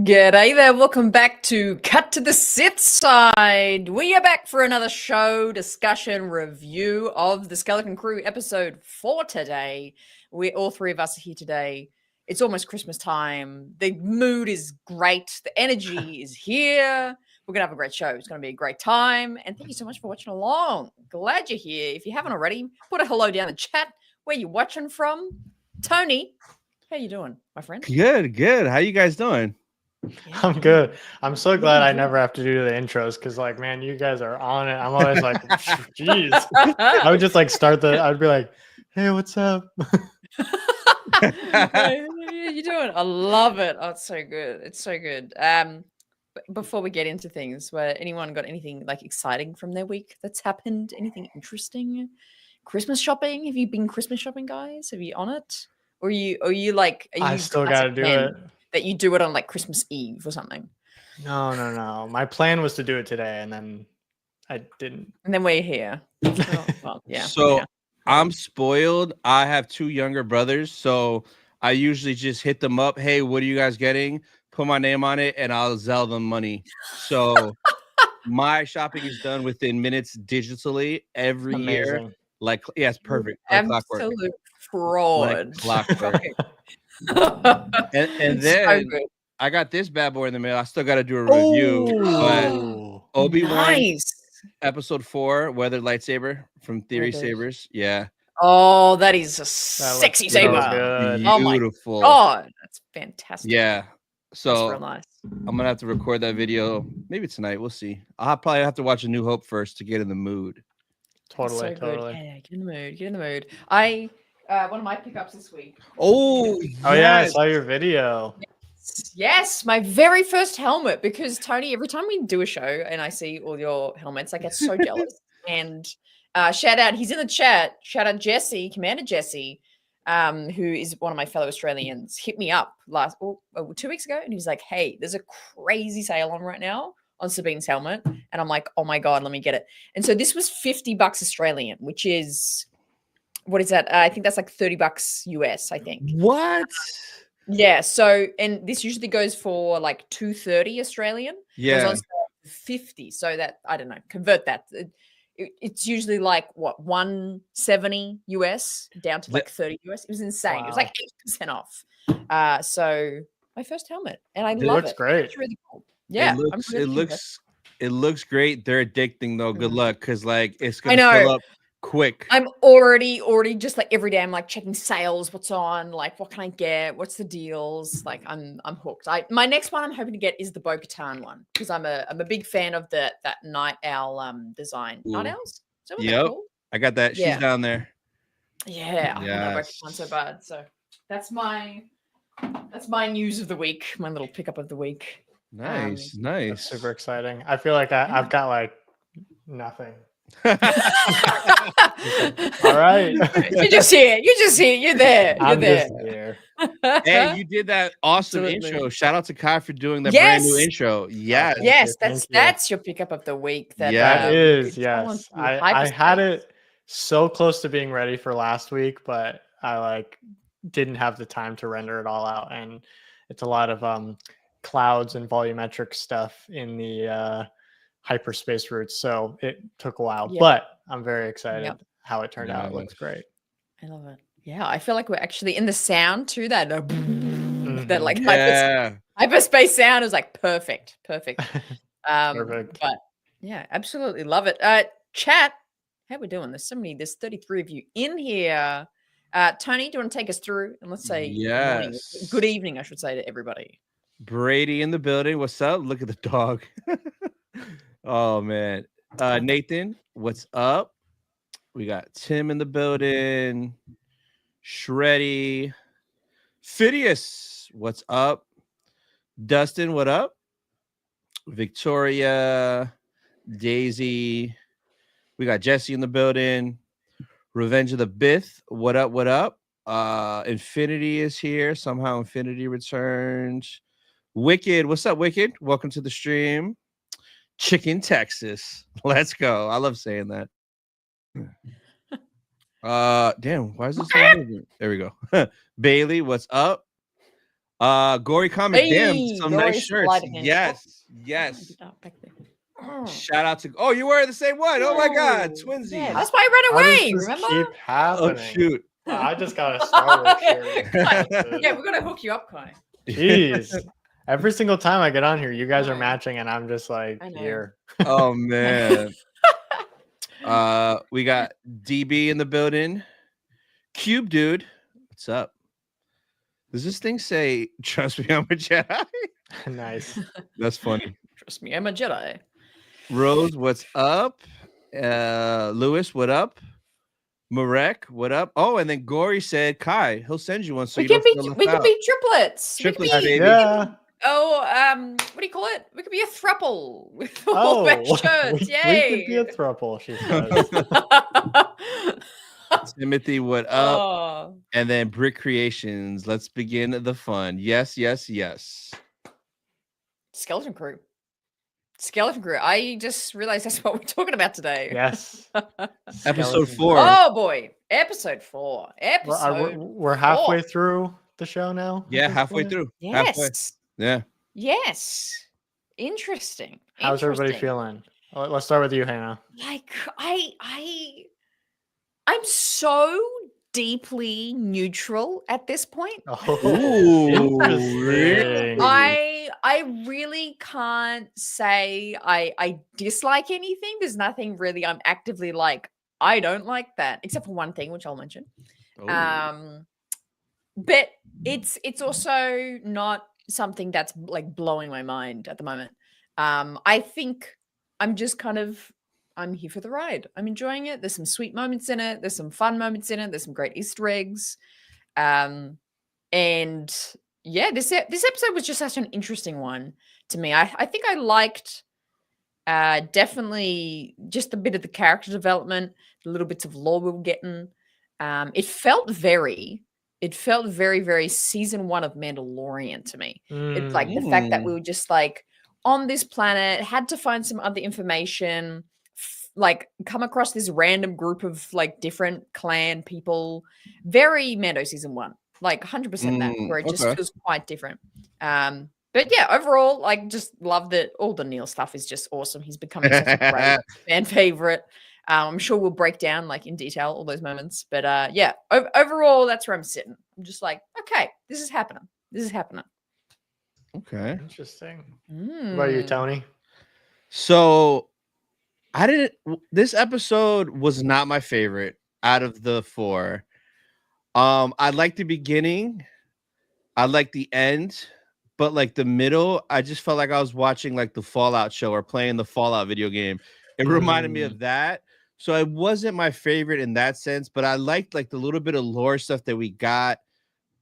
G'day there, welcome back to Cut to the Sith Side. We are back for another show, discussion, review of the Skeleton Crew episode 4 today. All three of us are here today. It's almost Christmas time. The mood is great. The energy is here. We're going to have a great show. It's going to be a great time. And thank you so much for watching along. Glad you're here. If you haven't already, put a hello down in the chat where you're watching from. Tony, how you doing, my friend? Good. How you guys doing? Yeah. I'm good. I'm so glad I never have to do the intros because, like, man, you guys are on it. I'm always like, jeez. I would just like I'd be like, hey, what's up? How you doing? I love it. Oh, it's so good. It's so good. But before we get into things, anyone got anything like exciting from their week that's happened? Anything interesting? Christmas shopping? Have you been Christmas shopping, guys? Have you on it? Or are you like? Are you I still got to do it. That you do it on like Christmas Eve or something? No. My plan was to do it today, and then I didn't. And then we're here. Oh, well, yeah. So yeah. I'm spoiled. I have two younger brothers, so I usually just hit them up. Hey, what are you guys getting? Put my name on it, and I'll Zelle them money. So my shopping is done within minutes digitally every year. Like, yeah, it's perfect. Like absolute fraud. Like clockwork. and then so I got this bad boy in the mail. I still got to do a review. But Obi-Wan episode 4, Weathered Lightsaber from Theory Sabers. Yeah. Oh, that is a sexy saber. Oh my god, that's fantastic. Yeah. So that's real nice. I'm gonna have to record that video maybe tonight. We'll see. I'll probably have to watch A New Hope first to get in the mood. Totally. Yeah, get in the mood. One of my pickups this week. Oh yeah, I saw your video. Yes, my very first helmet. Because Tony, every time we do a show and I see all your helmets, I get so jealous. And shout out, he's in the chat. Shout out Jesse, Commander Jesse, who is one of my fellow Australians. Hit me up 2 weeks ago, and he was like, "Hey, there's a crazy sale on right now on Sabine's helmet," and I'm like, "Oh my god, let me get it." And so this was $50 Australian, which is. What is that? I think that's like $30 US, I think. What? Yeah. So, and this usually goes for like $230 Australian. Yeah. It was on 50. So that, I don't know, convert that. It's usually like what, 170 US down to like 30 US. It was insane. Wow. It was like 8% off. So my first helmet, and I love it. It looks great. It's really cool. Yeah. It looks great. They're addicting though. Good luck. Cause like it's going to fill up quick. I'm already just like every day I'm like checking sales, what's on, like what can I get, what's the deals, like I'm hooked. My next one I'm hoping to get is the Bo-Katan one because I'm a big fan of that night owl design. Ooh. Night owls? Yep. Cool? I got that. She's down there. Yeah, I know Bo-Katan so bad. So that's my news of the week, my little pickup of the week. Nice. That's super exciting. I feel like I've got like nothing. All right. You're just here. You're there. I'm just here. Hey, you did that awesome intro. Shout out to Kai for doing the brand new intro. Yes, that's your pickup of the week. That is. Yes, I had it so close to being ready for last week, but I like didn't have the time to render it all out, and it's a lot of clouds and volumetric stuff in the hyperspace routes, so it took a while, but I'm very excited how it turned out. It looks great. I love it. Yeah, I feel like we're actually in the sound too. That that like hyperspace sound is like perfect. Perfect. But yeah, absolutely love it. Chat, how we doing? There's 33 of you in here. Tony, do you want to take us through and let's say good evening, I should say, to everybody. Brady in the building. What's up? Look at the dog. Oh man. Nathan, what's up? We got Tim in the building. Shreddy. Phidias, what's up? Dustin, what up? Victoria, Daisy. We got Jesse in the building. Revenge of the Bith, what up? Infinity is here. Somehow Infinity returns. Wicked, what's up, Wicked? Welcome to the stream. Chicken Texas. Let's go. I love saying that. Damn, why is this so moving? There we go. Bailey, what's up? Gory Comic, damn, some Gory nice shirts. sliding in. Yes. Shout out to you wearing the same one. Oh my god, twinsies. Yeah, that's why I ran away. Remember? Keep happening. Oh shoot. I just got a Star Wars shirt. Yeah, we're gonna hook you up, Kai. Jeez. Every single time I get on here, you guys are matching, and I'm just like here. Oh man. We got DB in the building. Cube dude, what's up? Does this thing say "Trust me, I'm a Jedi"? Nice. That's funny. Trust me, I'm a Jedi. Rose, what's up? Lewis, what up? Marek, what up? Oh, and then Gory said, Kai, he'll send you one. So we can be triplets. Triplets, baby. Yeah. What do you call it? We could be a thruple with all shirts. Yay! We could be a thruple, she says. Timothy, what up? Oh. And then Brick Creations. Let's begin the fun. Yes. Skeleton Crew. I just realized that's what we're talking about today. Yes. Episode 4. Oh boy. Episode 4. We're halfway through the show now. Yeah, halfway through. Yes. Halfway. Yeah. Yes. Interesting. How's everybody feeling? Let's start with you, Hannah. Like I'm so deeply neutral at this point. Really? I really can't say I dislike anything. There's nothing really I'm actively like, I don't like that, except for one thing, which I'll mention. But it's also not something that's like blowing my mind at the moment. I think I'm just I'm here for the ride. I'm enjoying it. There's some sweet moments in it. There's some fun moments in it. There's some great Easter eggs. And yeah, this episode was just such an interesting one to me. I think I liked definitely just a bit of the character development, the little bits of lore we were getting. It felt very, very season 1 of Mandalorian to me. It's like the fact that we were just like on this planet, had to find some other information, like come across this random group of like different clan people. Very Mando season 1, like 100% that, where it just feels quite different. But yeah, overall, like just love that all the Neil stuff is just awesome. He's becoming such a great fan favorite. I'm sure we'll break down like in detail all those moments. But yeah, overall, that's where I'm sitting. I'm just like, okay, this is happening. Okay. Interesting. What about you, Tony? So this episode was not my favorite out of the 4. I liked the beginning. I liked the end, but like the middle, I just felt like I was watching like the Fallout show or playing the Fallout video game. It reminded me of that. So it wasn't my favorite in that sense, but I liked like the little bit of lore stuff that we got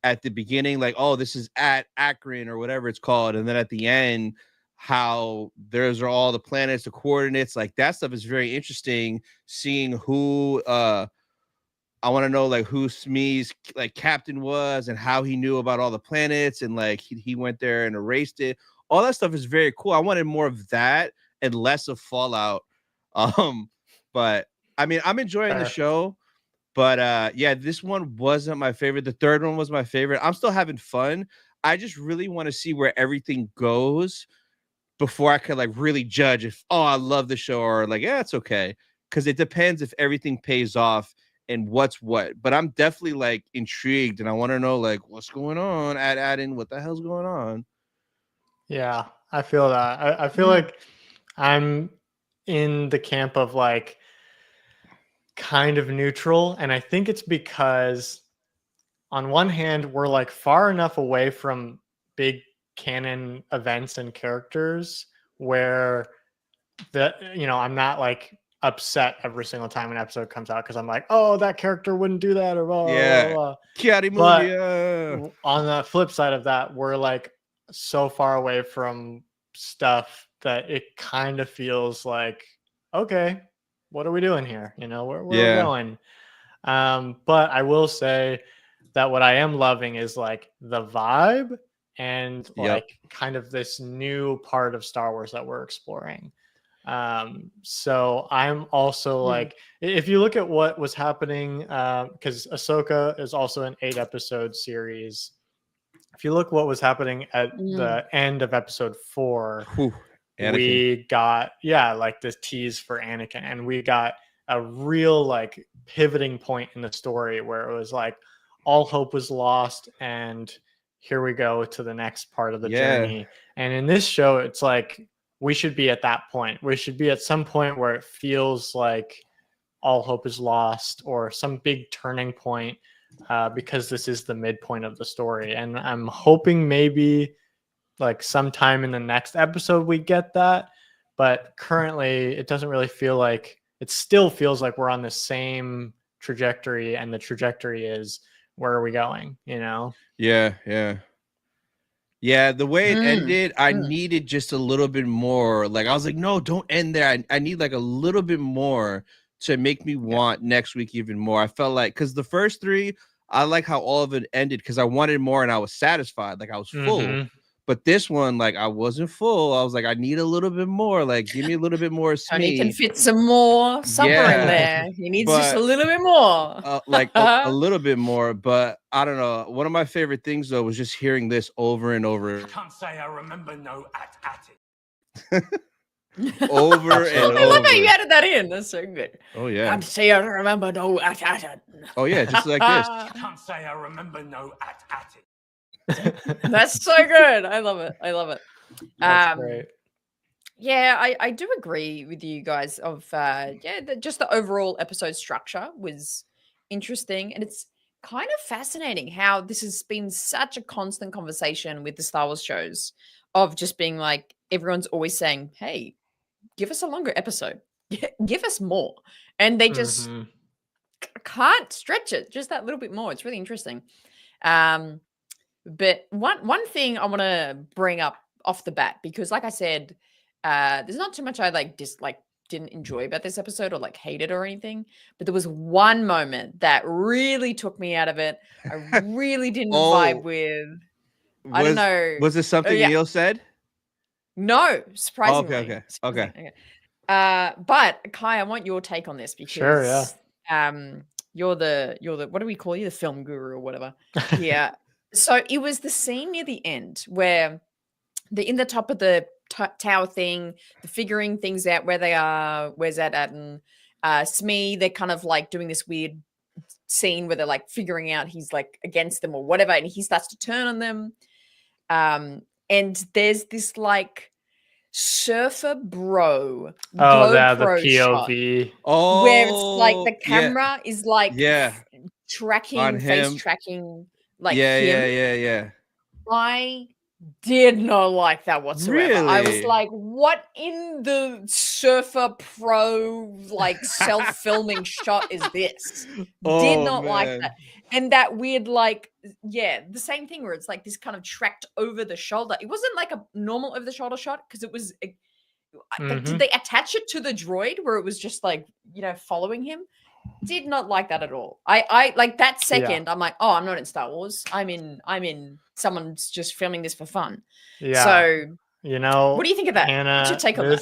at the beginning, like, oh, this is at Akron or whatever it's called. And then at the end, how those are all the planets, the coordinates, like that stuff is very interesting. Seeing who I want to know like who Smee's like captain was and how he knew about all the planets and like he went there and erased it. All that stuff is very cool. I wanted more of that and less of Fallout. But I mean, I'm enjoying the show. But yeah, this one wasn't my favorite. The third one was my favorite. I'm still having fun. I just really want to see where everything goes before I could like really judge if, oh, I love the show or like, yeah, it's okay. Because it depends if everything pays off and what's what. But I'm definitely like intrigued and I want to know like what's going on add in what the hell's going on. Yeah, I feel that. I feel like I'm in the camp of like kind of neutral. And I think it's because on one hand, we're like far enough away from big canon events and characters where I'm not like upset every single time an episode comes out because I'm like, oh, that character wouldn't do that or blah, yeah. blah, blah. But on the flip side of that, we're like so far away from stuff that it kind of feels like, okay, what are we doing here? Where are we going? But I will say that what I am loving is like the vibe and like kind of this new part of Star Wars that we're exploring. So I'm also like, if you look at what was happening, because Ahsoka is also an 8-episode series, if you look what was happening at the end of episode 4, we got like this tease for Anakin, and we got a real like pivoting point in the story where it was like all hope was lost, and here we go to the next part of the journey. And in this show, it's like we should be at that point. We should be at some point where it feels like all hope is lost, or some big turning point, because this is the midpoint of the story. And I'm hoping maybe like sometime in the next episode we get that, but currently it doesn't really feel like, it still feels like we're on the same trajectory, and the trajectory is, where are we going, you know? Yeah, the way it ended, I needed just a little bit more. Like, I was like, no, don't end there. I need like a little bit more to make me want next week even more. I felt like, because the first 3, I like how all of it ended, because I wanted more and I was satisfied. Like, I was full. But this one, like, I wasn't full. I was like, I need a little bit more. Like, give me a little bit more. Tony can fit some more supper in there. He needs just a little bit more. Like a little bit more. But I don't know. One of my favorite things, though, was just hearing this over and over. I can't say I remember no at it. Over and over. I love how you added that in. That's so good. Oh, yeah. Can't say I remember no at it. Oh, yeah. Just like this. Can't say I remember no at it. That's so good. I love it. That's great. Yeah, I do agree with you guys of just the overall episode structure was interesting, and it's kind of fascinating how this has been such a constant conversation with the Star Wars shows, of just being like, everyone's always saying, hey, give us a longer episode, give us more, and they just can't stretch it just that little bit more. It's really interesting. But one thing I want to bring up off the bat, because like I said, there's not too much I didn't enjoy about this episode or like hate it or anything, but there was one moment that really took me out of it. I really didn't vibe with. I don't know. Was this something Neil said? No, surprisingly. Okay. But Kai, I want your take on this, because you're the what do we call you? The film guru or whatever. Yeah. So it was the scene near the end where they're in the top of the tower thing, they're figuring things out, where they are, where's that at, and Smee, they're kind of like doing this weird scene where they're like figuring out he's like against them or whatever, and he starts to turn on them. And there's this like surfer bro. The POV. Shot, where it's like the camera is like tracking, on face him. Tracking. Like yeah. I did not like that whatsoever. Really? I was like, what in the surfer pro like self-filming shot is this? Did not like that. And that weird like, the same thing where it's like this kind of tracked over the shoulder. It wasn't like a normal over the shoulder shot, because it was did they attach it to the droid where it was just like, following him? Did not like that at all. I like that second. I'm like, oh, I'm not in Star Wars. I'm in someone's just filming this for fun. Yeah. So what do you think of that? Hannah, what's your take on that?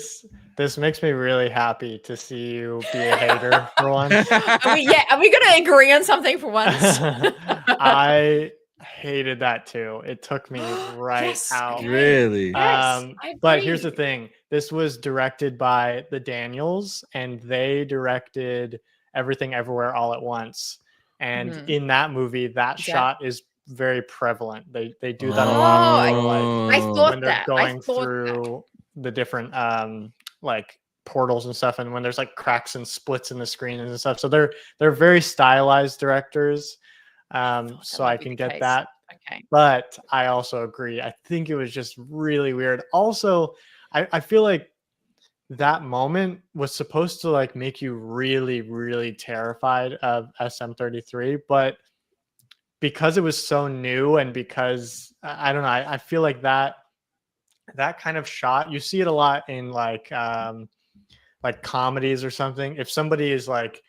This makes me really happy to see you be a hater for once. Are we gonna agree on something for once? I hated that too. It took me right out. Really? But here's the thing. This was directed by the Daniels, and they directed Everything Everywhere All at Once. And in that movie, that shot is very prevalent. They do that a lot. I thought when they're going through the different like portals and stuff, and when there's like cracks and splits in the screen and stuff. So they're very stylized directors. So I can get that. Okay. But I also agree. I think it was just really weird. Also, I feel like that moment was supposed to like make you really, really terrified of SM-33, but because it was so new, and because I don't know, I feel like that kind of shot, you see it a lot in like comedies or something. If somebody is like,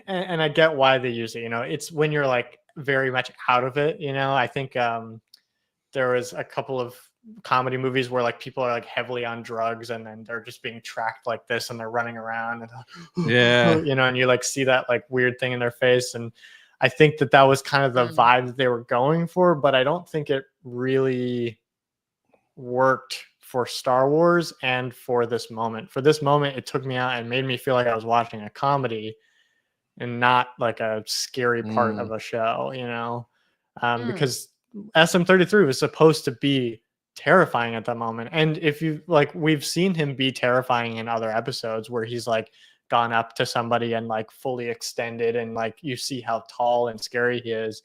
and I get why they use it, it's when you're like very much out of it. I think there was a couple of comedy movies where like people are like heavily on drugs, and then they're just being tracked like this, and they're running around, and and you like see that like weird thing in their face. And I think that was kind of the vibe that they were going for, but I don't think it really worked for Star Wars and for this moment. For this moment, it took me out and made me feel like I was watching a comedy and not like a scary part of a show, you know? Because SM-33 was supposed to be terrifying at that moment. And if you like, we've seen him be terrifying in other episodes where he's like gone up to somebody and like fully extended, and like you see how tall and scary he is.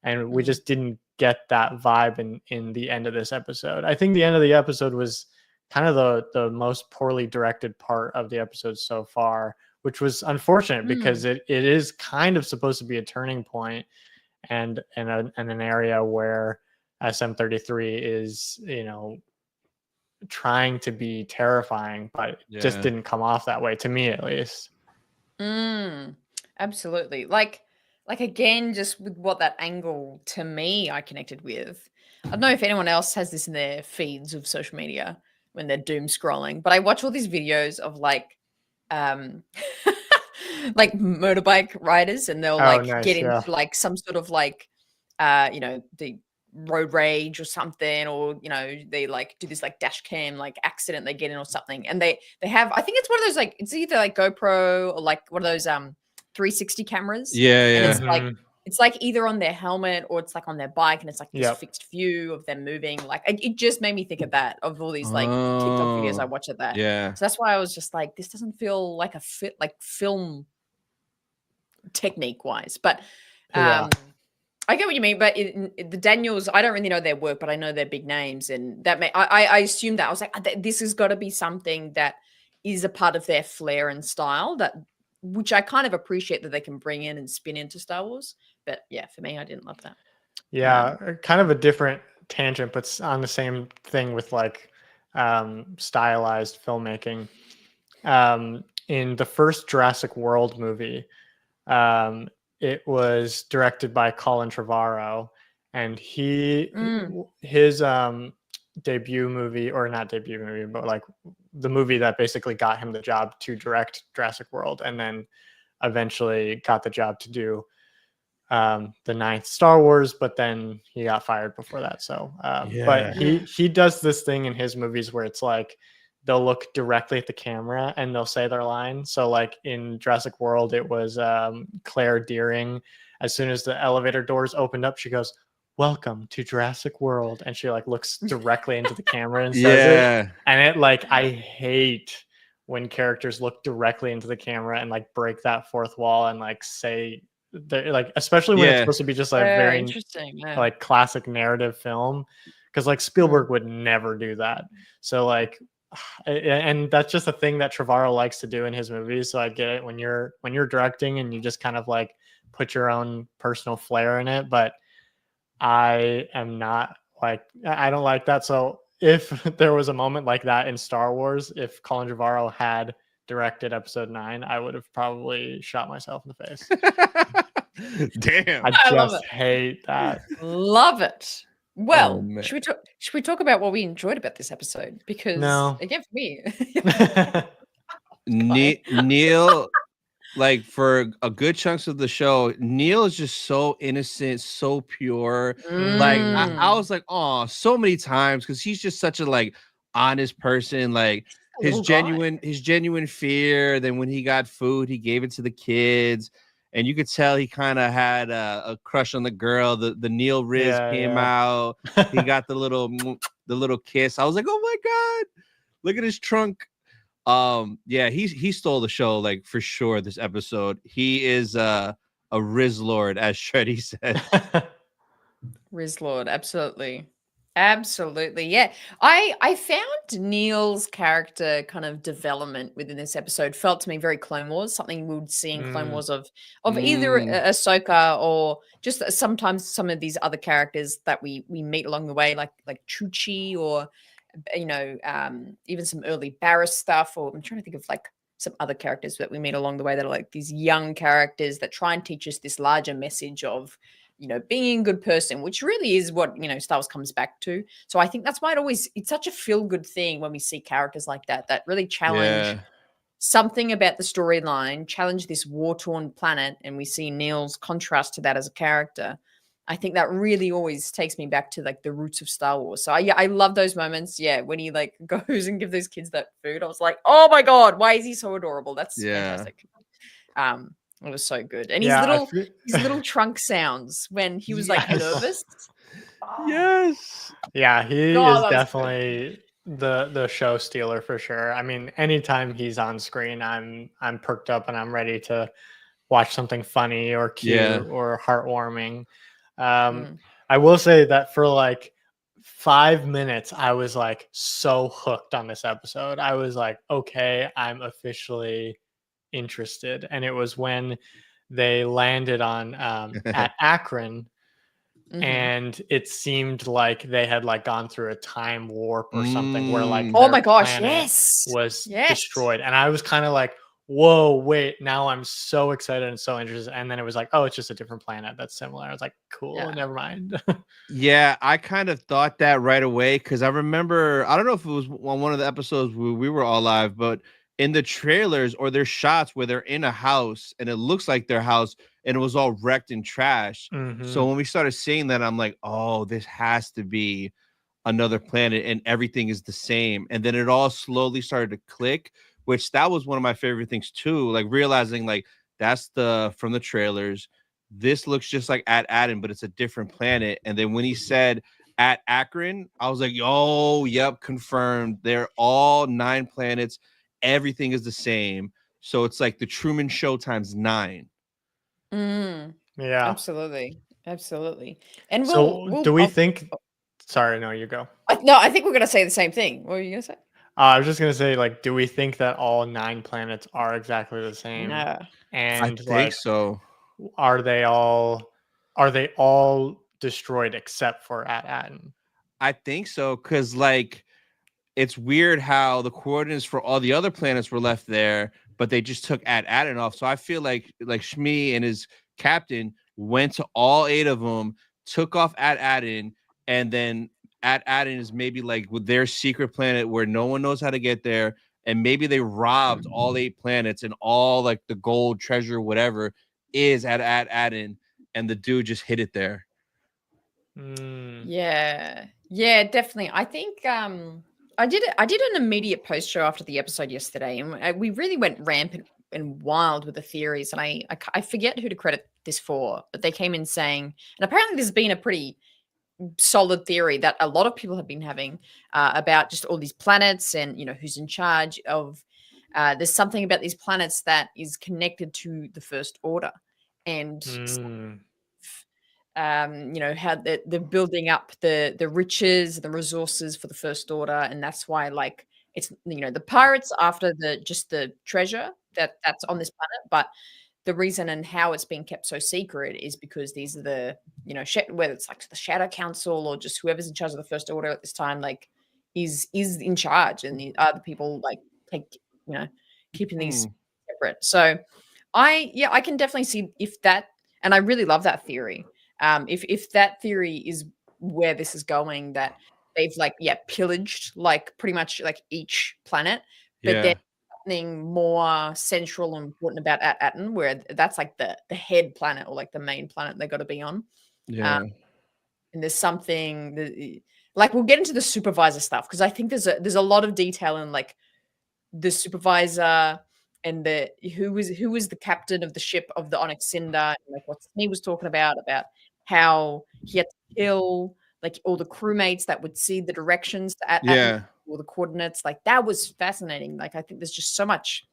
And we just didn't get that vibe in the end of this episode. I think the end of the episode was kind of the most poorly directed part of the episode so far, which was unfortunate because it is kind of supposed to be a turning point and an area where SM-33 is, you know, trying to be terrifying, but it just didn't come off that way, to me at least. Absolutely. Like again, just with what that angle to me I connected with. I don't know if anyone else has this in their feeds of social media when they're doom scrolling, but I watch all these videos of like like motorbike riders, and they'll get into like some sort of like you know, the road rage or something, or you know, they like do this like dash cam like accident they get in or something, and they have, I think it's one of those like, it's either like GoPro or like one of those 360 cameras. And it's like either on their helmet or it's like on their bike, and it's like this fixed view of them moving. Like it just made me think of that, of all these like TikTok videos I watch of that. So that's why I was just like, this doesn't feel like a fit like film technique wise, but I get what you mean. But the Daniels, I don't really know their work, but I know they're big names, and that I assumed that. I was like, this has got to be something that is a part of their flair and style, that which I kind of appreciate that they can bring in and spin into Star Wars. But yeah, for me, I didn't love that. Yeah, kind of a different tangent, but on the same thing with like stylized filmmaking. In the first Jurassic World movie, it was directed by Colin Trevorrow, and his debut movie, or not debut movie, but like the movie that basically got him the job to direct Jurassic World, and then eventually got the job to do the 9th Star Wars, but then he got fired before that. So, but he does this thing in his movies where it's like they'll look directly at the camera and they'll say their line. So like in Jurassic World, it was Claire Deering. As soon as the elevator doors opened up, she goes, "Welcome to Jurassic World," and she like looks directly into the camera and says it. And it like, I hate when characters look directly into the camera and like break that fourth wall and like say, like, especially when it's supposed to be just like very interesting, like classic narrative film, because like Spielberg would never do that. So like, and that's just a thing that Trevorrow likes to do in his movies. So I get it when you're directing and you just kind of like put your own personal flair in it, but I am not like, I don't like that. So if there was a moment like that in Star Wars, if Colin Trevorrow had directed episode 9, I would have probably shot myself in the face. Damn. I just hate that. Love it. Well, should we talk about what we enjoyed about this episode? Because again, for me, Neil, like for a good chunks of the show, Neil is just so innocent, so pure. Like I was like, oh, so many times, because he's just such a like honest person. Like his genuine fear. Then when he got food, he gave it to the kids. And you could tell he kind of had a crush on the girl. The Neil Riz came out. He got the little kiss. I was like, oh my God, look at his trunk. He stole the show, like for sure. This episode, he is a Riz Lord, as Shreddy said. Riz Lord, absolutely. Yeah, I found Neil's character kind of development within this episode felt to me very Clone Wars, something we would see in Clone Wars of either Ahsoka or just sometimes some of these other characters that we meet along the way, like Chuchi, or you know, even some early Barriss stuff, or I'm trying to think of like some other characters that we meet along the way that are like these young characters that try and teach us this larger message of, you know, being a good person, which really is what, you know, Star Wars comes back to. So I think that's why it's such a feel-good thing when we see characters like that really challenge something about the storyline challenged this war-torn planet, and we see Neil's contrast to that as a character. I think that really always takes me back to like the roots of Star Wars. So I love those moments. Yeah, when he like goes and gives those kids that food, I was like, oh my god, why is he so adorable? That's fantastic. It was so good. And his little trunk sounds when he was like nervous. Yes. Yeah, he is definitely the show stealer for sure. I mean, anytime he's on screen, I'm perked up and I'm ready to watch something funny or cute or heartwarming. I will say that for like 5 minutes, I was like so hooked on this episode. I was like, okay, I'm officially interested. And it was when they landed on at Akron. And it seemed like they had like gone through a time warp or something where like oh my gosh, was destroyed. And I was kind of like, whoa, wait, now I'm so excited and so interested. And then it was like, oh, it's just a different planet that's similar. I was like, cool, never mind. Yeah, I kind of thought that right away because I remember, I don't know if it was on one of the episodes where we were all live, but in the trailers or there's shots where they're in a house and it looks like their house and it was all wrecked and trashed. So when we started seeing that, I'm like, oh, this has to be another planet and everything is the same. And then it all slowly started to click, which that was one of my favorite things too. Like realizing like that's from the trailers. This looks just like at Adam, but it's a different planet. And then when he said at Akron, I was like, oh, yep, confirmed. They're all 9 planets. Everything is the same. So it's like the Truman Show times 9. Yeah, absolutely. And so do we think? Sorry, no, you go. No, I think we're gonna say the same thing. What were you gonna say? I was just gonna say, like, do we think that all 9 planets are exactly the same? No, and I think so. Are they all destroyed except for at Aten? I think so, because like it's weird how the coordinates for all the other planets were left there, but they just took at Aten off. So I feel like Shmi and his captain went to all 8 of them, took off at Aten, and then at Aten is maybe like with their secret planet where no one knows how to get there, and maybe they robbed all 8 planets and all like the gold treasure, whatever is at Aten, and the dude just hid it there. Yeah, definitely. I think I did an immediate post show after the episode yesterday, and we really went rampant and wild with the theories. And I forget who to credit this for, but they came in saying, and apparently there's been a pretty solid theory that a lot of people have been having about just all these planets and who's in charge of. There's something about these planets that is connected to the First Order, and how they're building up the riches, the resources for the First Order, and that's why like it's the pirates after the treasure that's on this planet, but the reason and how it's being kept so secret is because these are the whether it's like the Shadow Council or just whoever's in charge of the First Order at this time, like is in charge, and the other people like take keeping these separate. So I can definitely see if that, and I really love that theory. If that theory is where this is going, that they've pillaged like pretty much like each planet, but then something more central and important about Aten, where that's like the head planet or like the main planet they got to be on. And there's something that, like, we'll get into the supervisor stuff because I think there's a lot of detail in like the supervisor and who was the captain of the ship of the Onyx Cinder, and like what he was talking about how he had to kill like all the crewmates that would see the directions to or the coordinates. Like that was fascinating. Like I think there's just so much,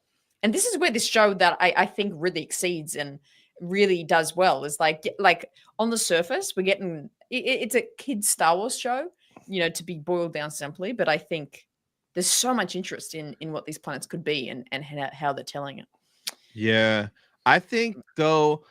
and this is where this show that I think really exceeds and really does well is like on the surface we're getting it's a kid's Star Wars show, to be boiled down simply, but I think there's so much interest in what these planets could be and how they're telling it. Yeah, I think though,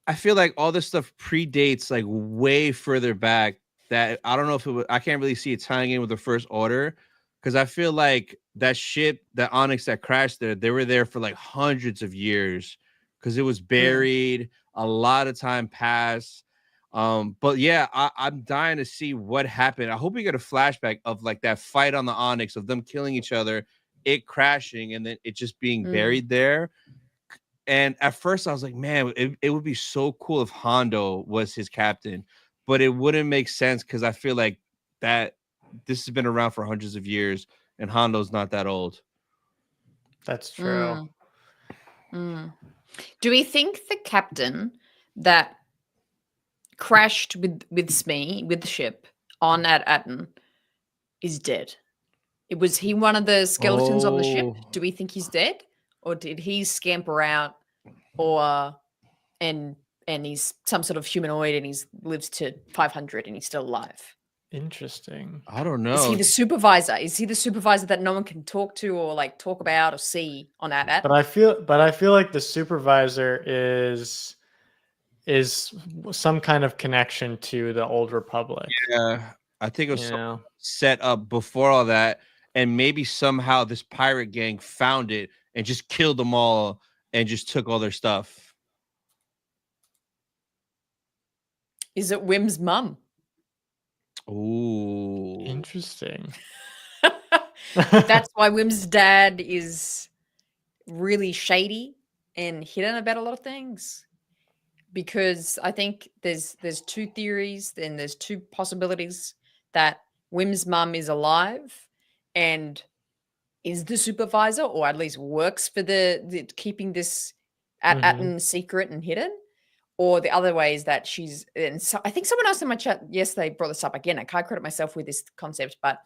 I feel like all this stuff predates like way further back that I don't know if I can't really see it tying in with the First Order, because I feel like that ship, that Onyx that crashed there, they were there for like hundreds of years because it was buried. A lot of time passed. But yeah, I'm dying to see what happened. I hope we get a flashback of like that fight on the Onyx, of them killing each other, it crashing and then it just being Mm. buried there. And at first I was like, man, it would be so cool if Hondo was his captain, but it wouldn't make sense because I feel like that this has been around for hundreds of years and Hondo's not that old. That's true. Do we think the captain that crashed with Smee, with the ship on At-Aten, is dead? Was he one of the skeletons on the ship? Do we think he's dead? Or did he scamper out and he's some sort of humanoid and he lives to 500 and he's still alive? Interesting. I don't know. Is he the supervisor? Is he the supervisor that no one can talk to or like talk about or see on At-Aten? But I feel like the supervisor is some kind of connection to the Old Republic. Yeah, I think it was set up before all that, and maybe somehow this pirate gang found it and just killed them all and just took all their stuff. Is it Wim's mum? Ooh, interesting. That's why Wim's dad is really shady and hidden about a lot of things. Because I think there's two theories and there's two possibilities that Wim's mum is alive and is the supervisor, or at least works for the keeping this At-Aten secret and hidden. Or the other way is that she's, and so I think someone else in my chat yesterday brought this up again. I can't credit myself with this concept, but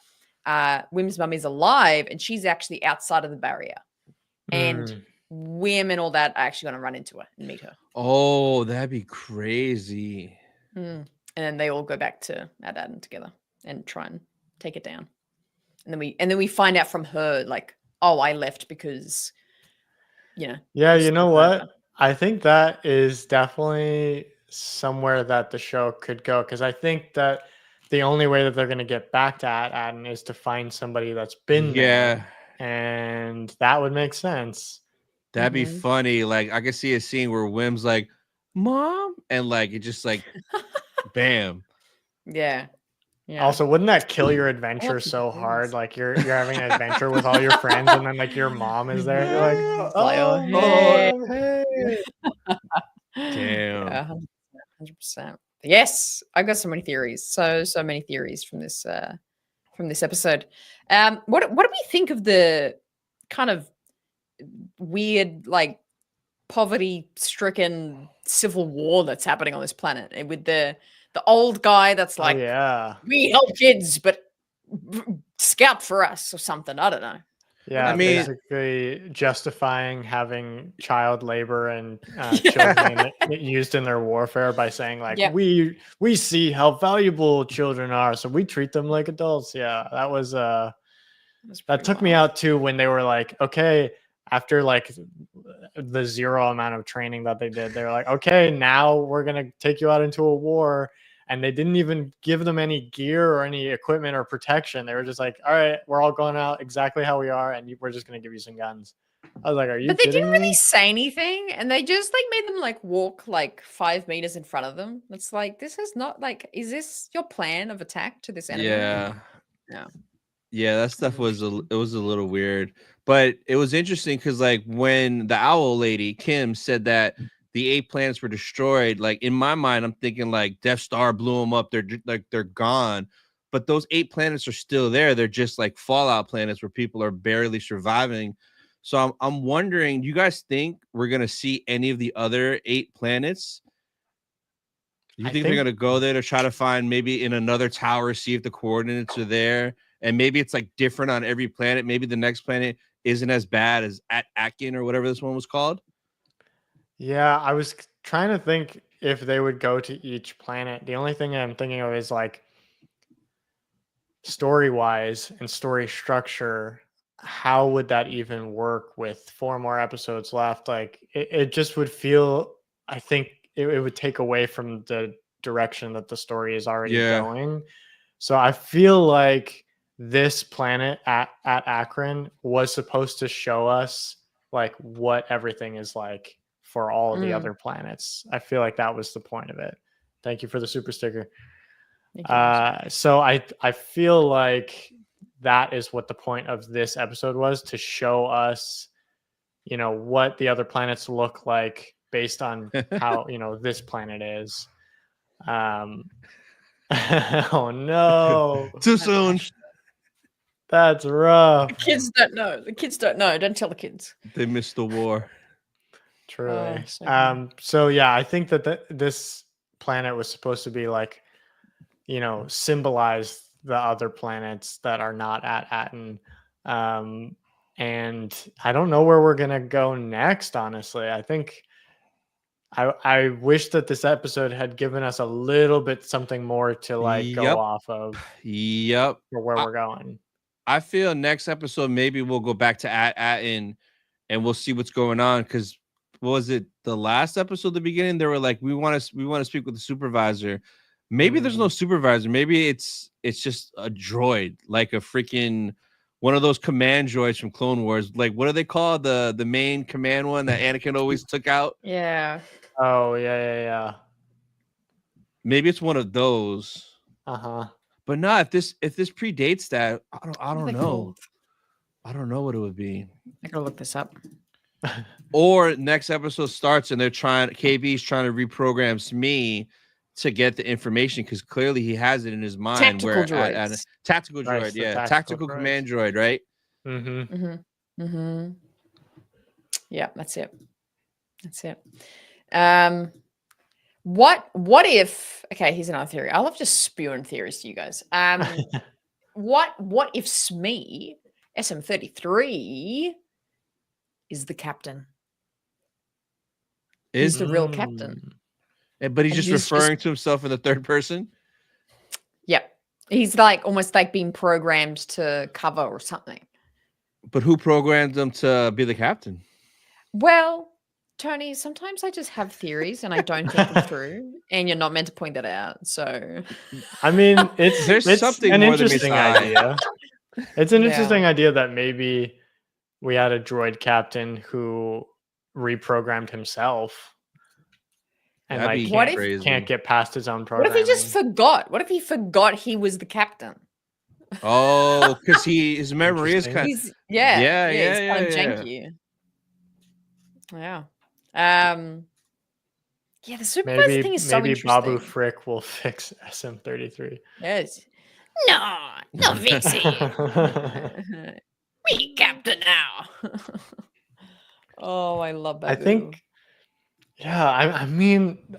Wim's mum is alive and she's actually outside of the barrier. And Wim and all that are actually going to run into her and meet her. Oh, that'd be crazy. And then they all go back to At-Aten together and try and take it down. And then we find out from her, like, oh, I left because, Yeah, you know what? I think that is definitely somewhere that the show could go, because I think that the only way that they're going to get back to At-Aten is to find somebody that's been there, and that would make sense. That'd be funny. Like, I could see a scene where Wim's like, "Mom," and like it just like, bam. Yeah. Also, wouldn't that kill your adventure so hard? Like you're having an adventure with all your friends, and then like your mom is there. You're like, oh, hey. Damn. Yeah, 100%. Yes, I've got so many theories. So many theories from this episode. What do we think of the kind of weird, like, poverty-stricken civil war that's happening on this planet, and with the old guy that's like, we help kids, but scout for us or something. I don't know. Yeah, I mean, basically justifying having child labor and children used in their warfare by saying like, we see how valuable children are, so we treat them like adults. Yeah, that was that took me out too, when they were like, okay, after like the zero amount of training that they did, they were like, okay, now we're gonna take you out into a war. And they didn't even give them any gear or any equipment or protection. They were just like, all right, we're all going out exactly how we are, and we're just going to give you some guns. I was like, are you kidding me? But they didn't really say anything, and they just like made them like walk like 5 meters in front of them. It's like, this is not like, is this your plan of attack to this enemy? Yeah, that stuff was a little weird, but it was interesting because like when the owl lady Kim said that the 8 planets were destroyed, like in my mind, I'm thinking like Death Star blew them up. They're gone, but those 8 planets are still there. They're just like fallout planets where people are barely surviving. So I'm wondering, do you guys think we're gonna see any of the other 8 planets? Do you think they're gonna go there to try to find maybe in another tower, see if the coordinates are there, and maybe it's like different on every planet? Maybe the next planet isn't as bad as At-Aken or whatever this one was called. Yeah, I was trying to think if they would go to each planet. The only thing I'm thinking of is like story-wise and story structure. How would that even work with 4 more episodes left? Like it just would feel, I think it would take away from the direction that the story is already going. So I feel like this planet at Akron was supposed to show us like what everything is like for all of the other planets. I feel like that was the point of it. Thank you for the super sticker. So I feel like that is what the point of this episode was, to show us, what the other planets look like based on how, this planet is. Oh no. Too soon. That's rough. The kids don't know. The kids don't know. Don't tell the kids. They missed the war. Truly. So So yeah, I think that this planet was supposed to be like, symbolize the other planets that are not at Aten. And I don't know where we're gonna go next, honestly. I think I wish that this episode had given us a little bit something more to go off of. Yep. For where we're going. I feel next episode maybe we'll go back to Aten and we'll see what's going on, because was it the last episode, the beginning? They were like, we want to speak with the supervisor. Maybe there's no supervisor. Maybe it's just a droid, like a freaking one of those command droids from Clone Wars. Like, what do they call the main command one that Anakin always took out? Yeah. Oh yeah. Maybe it's one of those. But no, if this predates that, I don't know. Called? I don't know what it would be. I gotta look this up. Or next episode starts and KB's trying to reprogram Smee to get the information, because clearly he has it in his mind. Tactical droids. Tactical droid, Nice, yeah. tactical Tactical droids. command droid, right? Yeah, that's it. What if, okay, here's another theory. I love just spewing theories to you guys. What if Smee, SM33, is the captain? He's the real captain. But he's just referring to himself in the third person? Yep. He's like almost like being programmed to cover or something. But who programmed him to be the captain? Well, Tony, sometimes I just have theories and I don't think them through, and you're not meant to point that out. So, I mean, it's something an more interesting than idea. It's an interesting idea that maybe we had a droid captain who reprogrammed himself, and can't get past his own programming. What if he just forgot? What if he forgot he was the captain? Oh, because his memory is kind of he's kind of janky. Yeah. Yeah, the supervisor thing is so interesting. Maybe Babu Frick will fix SM33. Yes. No, not fix it. We captain now. Oh, I love that. I think, yeah, I mean,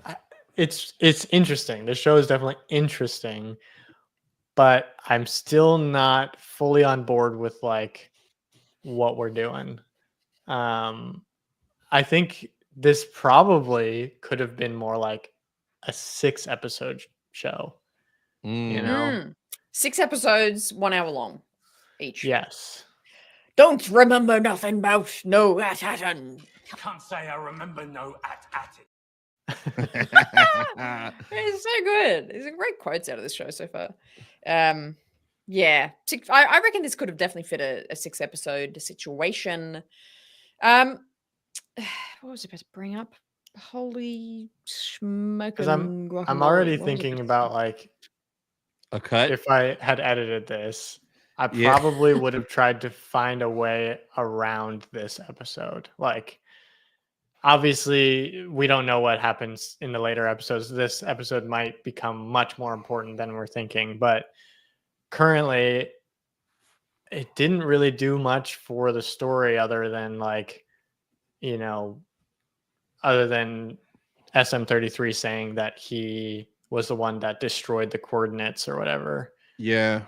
it's interesting. The show is definitely interesting, but I'm still not fully on board with like what we're doing. I think this probably could have been more like a 6-episode show. 6 episodes, 1 hour long each. Yes. Don't remember nothing about no at-atten. Can't say I remember no at-atting. It's so good. There's great quotes out of this show so far. Yeah, I reckon this could have definitely fit a 6-episode situation. What was I supposed to bring up? Holy smoke! Because I'm already thinking about like a cut. If I had edited this, I probably would have tried to find a way around this episode. Like, obviously, we don't know what happens in the later episodes. This episode might become much more important than we're thinking, but currently, it didn't really do much for the story other than other than SM33 saying that he was the one that destroyed the coordinates or whatever. Yeah.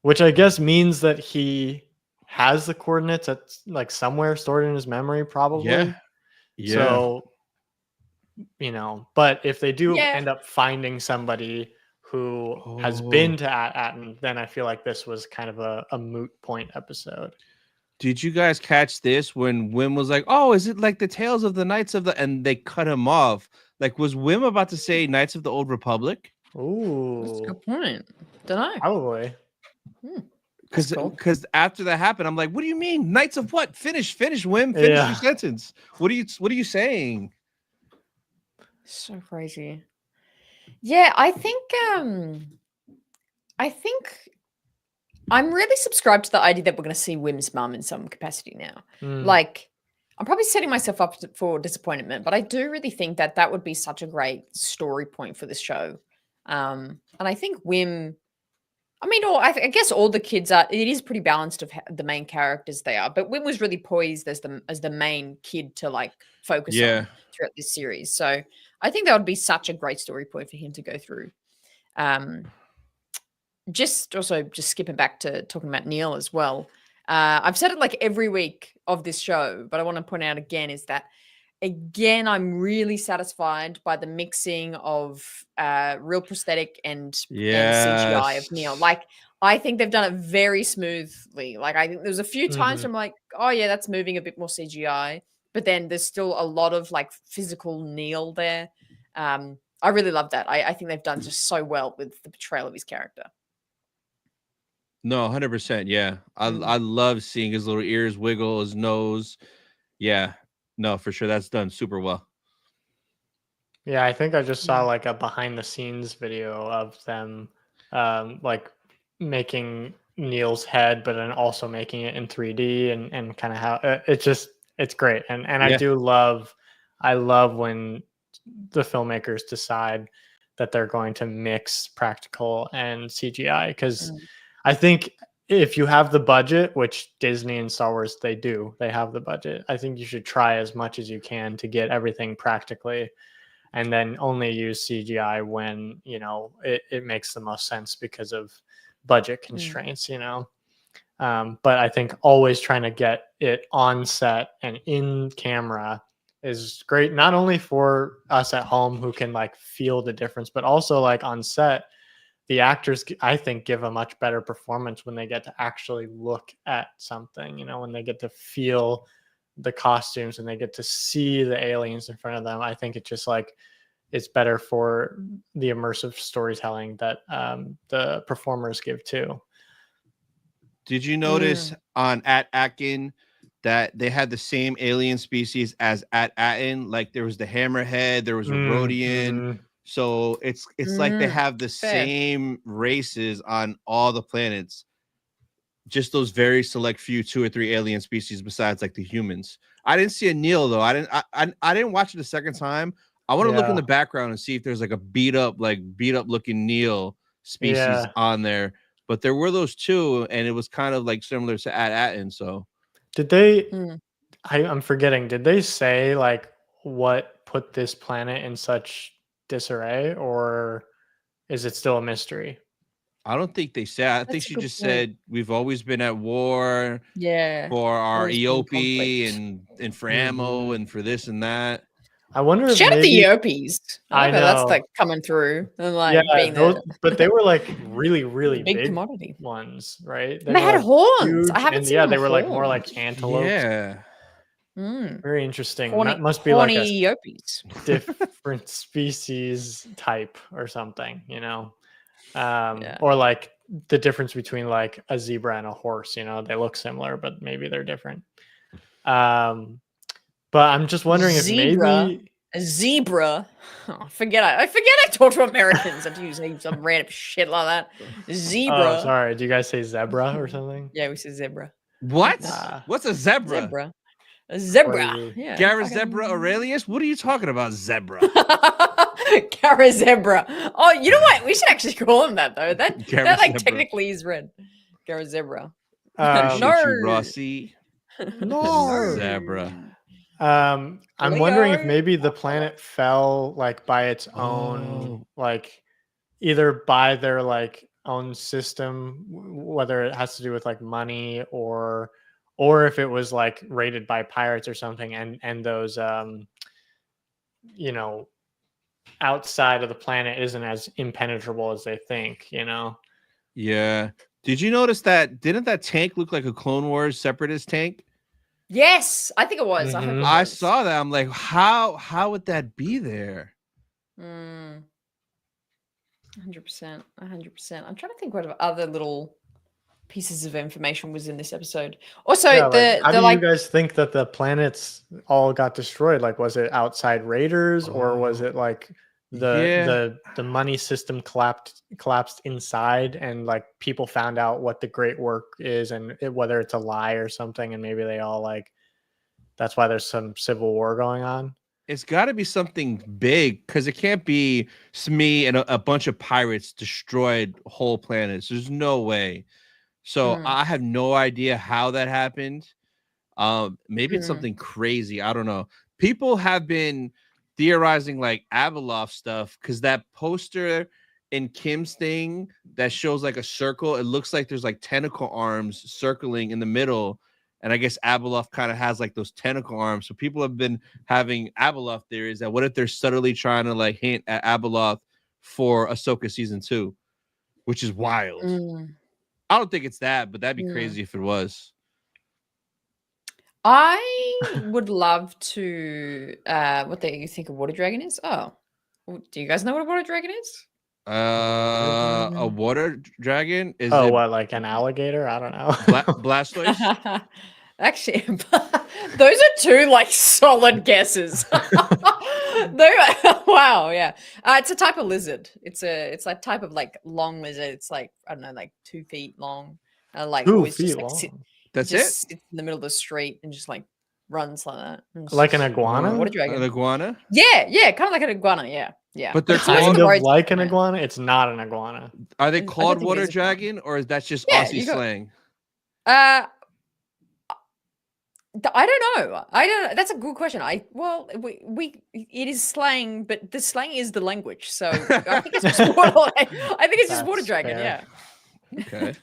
Which I guess means that he has the coordinates at like somewhere stored in his memory, probably. Yeah. So, but if they do end up finding somebody who has been to Aten, then I feel like this was kind of a moot point episode. Did you guys catch this when Wim was like, "Oh, is it like the Tales of the Knights of the?" And they cut him off. Like, was Wim about to say Knights of the Old Republic? Ooh, that's a good point. Don't know. Probably. Because after that happened, I'm like, "What do you mean, Knights of what? Finish, Wim. Finish your sentence. What are you saying?" So crazy. Yeah, I think I'm really subscribed to the idea that we're going to see Wim's mum in some capacity now. Like, I'm probably setting myself up for disappointment, but I do really think that that would be such a great story point for this show. And I think Wim, I mean, I guess all the kids are, it is pretty balanced of the main characters they are, but Wim was really poised as the main kid to like focus on throughout this series. So I think that would be such a great story point for him to go through. Just skipping back to talking about Neil as well. I've said it like every week of this show, but I want to point out again is that, again, I'm really satisfied by the mixing of real prosthetic and CGI of Neil. Like, I think they've done it very smoothly. Like, I think there's a few times where I'm like, oh yeah, that's moving a bit more CGI, but then there's still a lot of like physical Neil there. I really love that. I think they've done just so well with the portrayal of his character. No, 100%. Yeah. I love seeing his little ears wiggle, his nose. Yeah. No, for sure. That's done super well. Yeah, I think I just saw like a behind the scenes video of them like making Neil's head, but then also making it in 3D and kind of how it's great. And I love when the filmmakers decide that they're going to mix practical and CGI, because I think if you have the budget, which Disney and Star Wars, they have the budget, I think you should try as much as you can to get everything practically, and then only use CGI when, you know, it makes the most sense because of budget constraints, you know. But I think always trying to get it on set and in camera is great, not only for us at home who can like feel the difference, but also like on set, the actors, I think, give a much better performance when they get to actually look at something, you know, when they get to feel the costumes and they get to see the aliens in front of them. I think it's just like, it's better for the immersive storytelling that the performers give too. Did you notice on Atkin that they had the same alien species as Atin? Like there was the hammerhead, there was a Rhodian. So it's like they have the same races on all the planets. Just those very select few 2 or 3 alien species besides like the humans. I didn't see a Neil though. I didn't watch it a second time. I want to look in the background and see if there's like a beat up looking Neil species on there. But there were those 2, and it was kind of like similar to Atin. So did they? I'm forgetting. Did they say like what put this planet in such disarray, or is it still a mystery? I don't think they said. I think she just said we've always been at war. For our EOP and for ammo and for this and that. I wonder if shout out the EOPs. I know that's like coming through and like being but they were like really, really big commodity ones, right? They had like horns. I haven't seen they were like more like antelopes. Yeah. Very interesting. That must be like a EOPs. different species type or something, you know. Or like the difference between like a zebra and a horse, you know, they look similar, but maybe they're different. But I'm just wondering if maybe a zebra. Oh, forget I talk to Americans and use some random shit like that. Zebra. Oh, sorry. Do you guys say zebra or something? Yeah, we say zebra. What? What's a zebra? A zebra. Yeah. Garazebra Zebra Aurelius? What are you talking about, zebra? Garazebra. Oh, you know what? We should actually call him that though. That like technically is red. Garazebra. No, Rossi. No, zebra. I'm wondering if maybe the planet fell like by its own, like either by their like own system, whether it has to do with like money or if it was like raided by pirates or something, and those you know, outside of the planet isn't as impenetrable as they think, you know. Yeah. Did you notice that? Didn't that tank look like a Clone Wars separatist tank? Yes, I think it was. I saw that. I'm like, how would that be there? 100%. 100%. I'm trying to think what other little pieces of information was in this episode. Also, how do you guys think that the planets all got destroyed? Like, was it outside raiders or was it like the money system collapsed inside, and like people found out what the great work is, and whether it's a lie or something, and maybe they all like that's why there's some civil war going on. It's got to be something big, because it can't be Smee and a bunch of pirates destroyed whole planets. There's no way. So I have no idea how that happened. Maybe it's something crazy. I don't know. People have been theorizing like Abeloth stuff, because that poster in Kim's thing that shows like a circle, it looks like there's like tentacle arms circling in the middle. And I guess Abeloth kind of has like those tentacle arms. So people have been having Abeloth theories that what if they're subtly trying to like hint at Abeloth for Ahsoka season 2, which is wild. I don't think it's that, but that'd be crazy if it was. I would love to. What do you think a water dragon is? Oh, do you guys know what a water dragon is? A water dragon is what, like an alligator? I don't know. Blastoise. Actually, those are two like solid guesses. Wow, yeah. It's a type of lizard. It's like type of like long lizard. It's like I don't know, like 2 feet long. Like 2 always feet just, like, long. That's just it. sits in the middle of the street and just like runs like that. Like an iguana? Water dragon. An iguana? Yeah, kind of like an iguana. Yeah. But they're kind of like an iguana. It's not an iguana. Are they called water dragon, or is that just Aussie slang? I don't know. That's a good question. It is slang, but the slang is the language. So I think it's just water dragon. Fair. Yeah. Okay.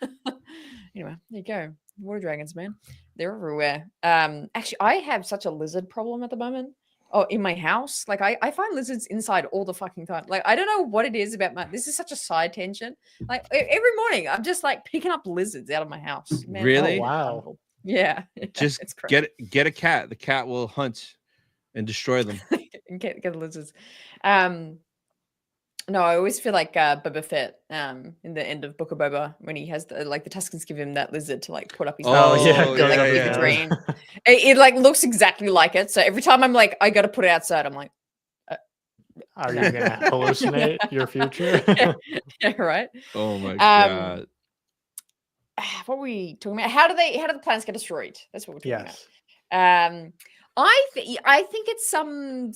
Anyway, there you go. Water dragons, man. They're everywhere. Actually, I have such a lizard problem at the moment. Oh, in my house. Like I find lizards inside all the fucking time. Like I don't know what it is about this is such a side tension. Like every morning I'm just like picking up lizards out of my house. Man, really? Oh, wow. Yeah. Just get a cat. The cat will hunt and destroy them. and get the lizards. No, I always feel like Boba Fett in the end of Book of Boba when he has the Tuskens give him that lizard to like put up his dream. It like looks exactly like it. So every time I'm like, I got to put it outside, I'm like, are you gonna hallucinate your future? yeah, right. Oh my god. What were we talking about? How do the planets get destroyed? That's what we're talking about. I think it's something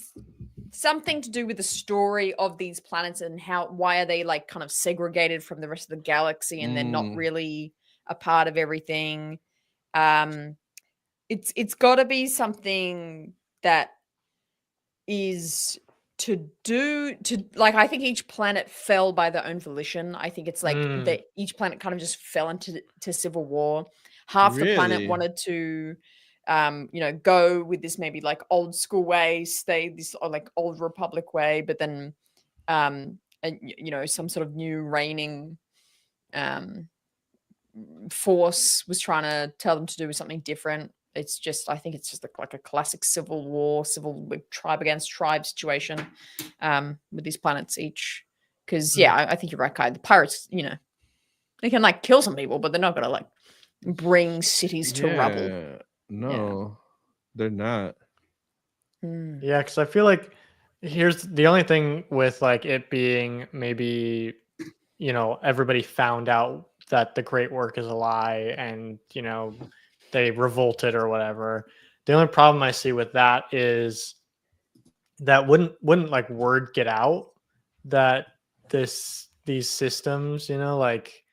to do with the story of these planets and why are they like kind of segregated from the rest of the galaxy and they're not really a part of everything. It's got to be something that is I think each planet fell by their own volition. I think it's like that each planet kind of just fell into civil war. Half the planet wanted to go with this maybe like old school way, stay this like old republic way, but then some sort of new reigning force was trying to tell them to do something different. I think it's just like a classic civil war, like, tribe against tribe situation with these planets each. Because I think you're right, Kai. The pirates, they can like kill some people, but they're not gonna like bring cities to rubble. No, they're not. Yeah, because I feel like here's the only thing with like it being maybe everybody found out that the great work is a lie and they revolted or whatever. The only problem I see with that is that wouldn't like word get out that these systems like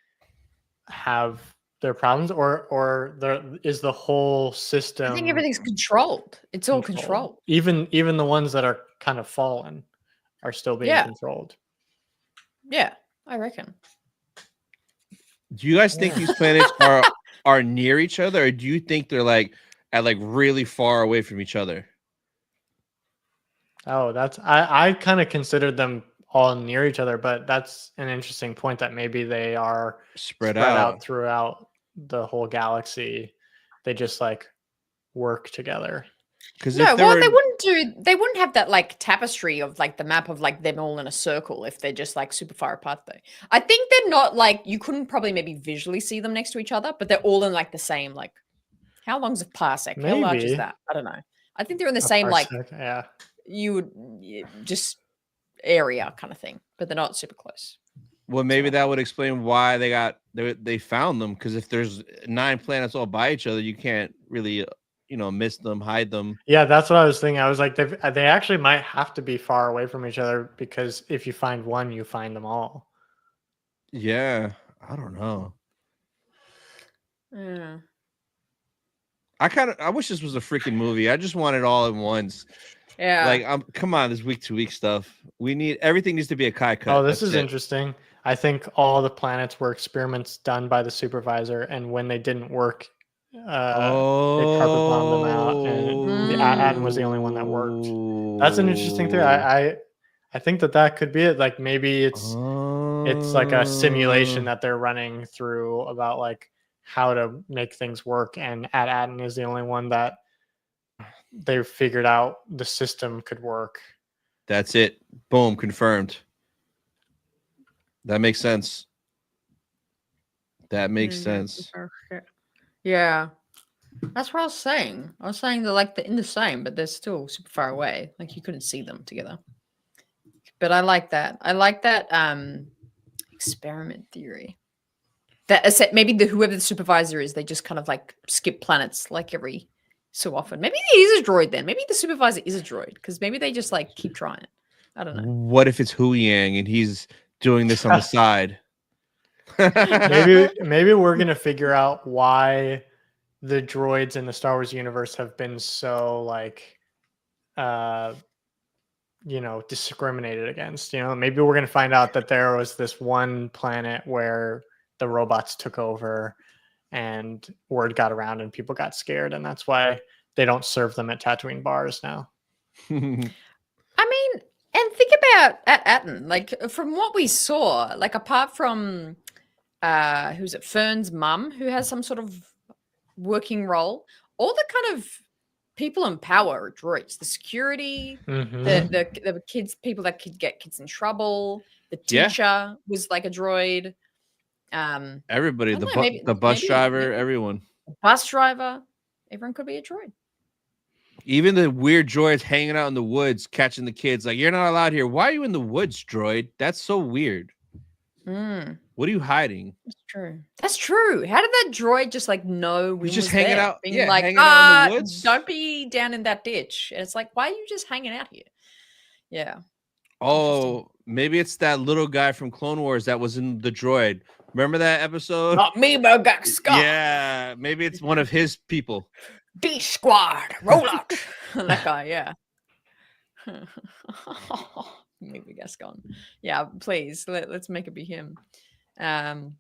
have their problems or there is the whole system. I think everything's controlled. It's all controlled. Even the ones that are kind of fallen are still being controlled. Yeah, I reckon. Do you guys think these planets are near each other, or do you think they're like at like really far away from each other? Oh, I kind of considered them all near each other, but that's an interesting point that maybe they are spread out throughout the whole galaxy. They just like work together. They wouldn't have that like tapestry of like the map of like them all in a circle if they're just like super far apart though. I think they're not like, you couldn't probably maybe visually see them next to each other, but they're all in like the same, like how long's a parsec? Maybe. How large is that? I don't know. I think they're in the same parsec, like you would just area kind of thing, but they're not super close. Well, maybe that would explain why they found them. Because if there's 9 planets all by each other, you can't really, miss them, hide them. Yeah, that's what I was thinking. I was like, they actually might have to be far away from each other, because if you find one, you find them all. Yeah, I don't know. Yeah. I wish this was a freaking movie. I just want it all at once. Yeah. Like, come on, this week to week stuff. Everything needs to be a Kai cut. Oh, this is interesting. I think all the planets were experiments done by the supervisor, and when they didn't work, they carpet bombed them out, and the Atom was the only one that worked. That's an interesting theory. I think that could be it. Like, maybe it's like a simulation that they're running through about like how to make things work, and Atom is the only one that they figured out the system could work. That's it. Boom, confirmed. That makes sense. That makes sense. Yeah. That's what I was saying. I was saying they're like they're in the same, but they're still super far away. Like you couldn't see them together. But I like that. I like that experiment theory. That maybe whoever the supervisor is, they just kind of like skip planets like every so often. Maybe he is a droid then. Maybe the supervisor is a droid, because maybe they just like keep trying. I don't know. What if it's Hu Yang and he's doing this on the side? maybe we're gonna figure out why the droids in the Star Wars universe have been so like discriminated against. Maybe we're gonna find out that there was this one planet where the robots took over and word got around and people got scared, and that's why they don't serve them at Tatooine bars now. I mean, and think about Atten, like from what we saw, like apart from who's it, Fern's mum, who has some sort of working role, all the kind of people in power are droids. The security, the kids, people that could get kids in trouble. The teacher was like a droid. Everybody, the bus driver, everyone. The bus driver, everyone could be a droid. Even the weird droids hanging out in the woods, catching the kids. Like, you're not allowed here. Why are you in the woods, droid? That's so weird. What are you hiding? That's true. That's true. How did that droid just like know we was just hanging there? out? Being like, hanging out in the woods. Don't be down in that ditch. And it's like, why are you just hanging out here? Yeah. Oh, maybe it's that little guy from Clone Wars that was in the droid. Remember that episode? Not me, Bogak Scott. Yeah, maybe it's one of his people. B Squad, roll out. That guy, yeah. Maybe Gascon. Yeah, please let's make it be him. So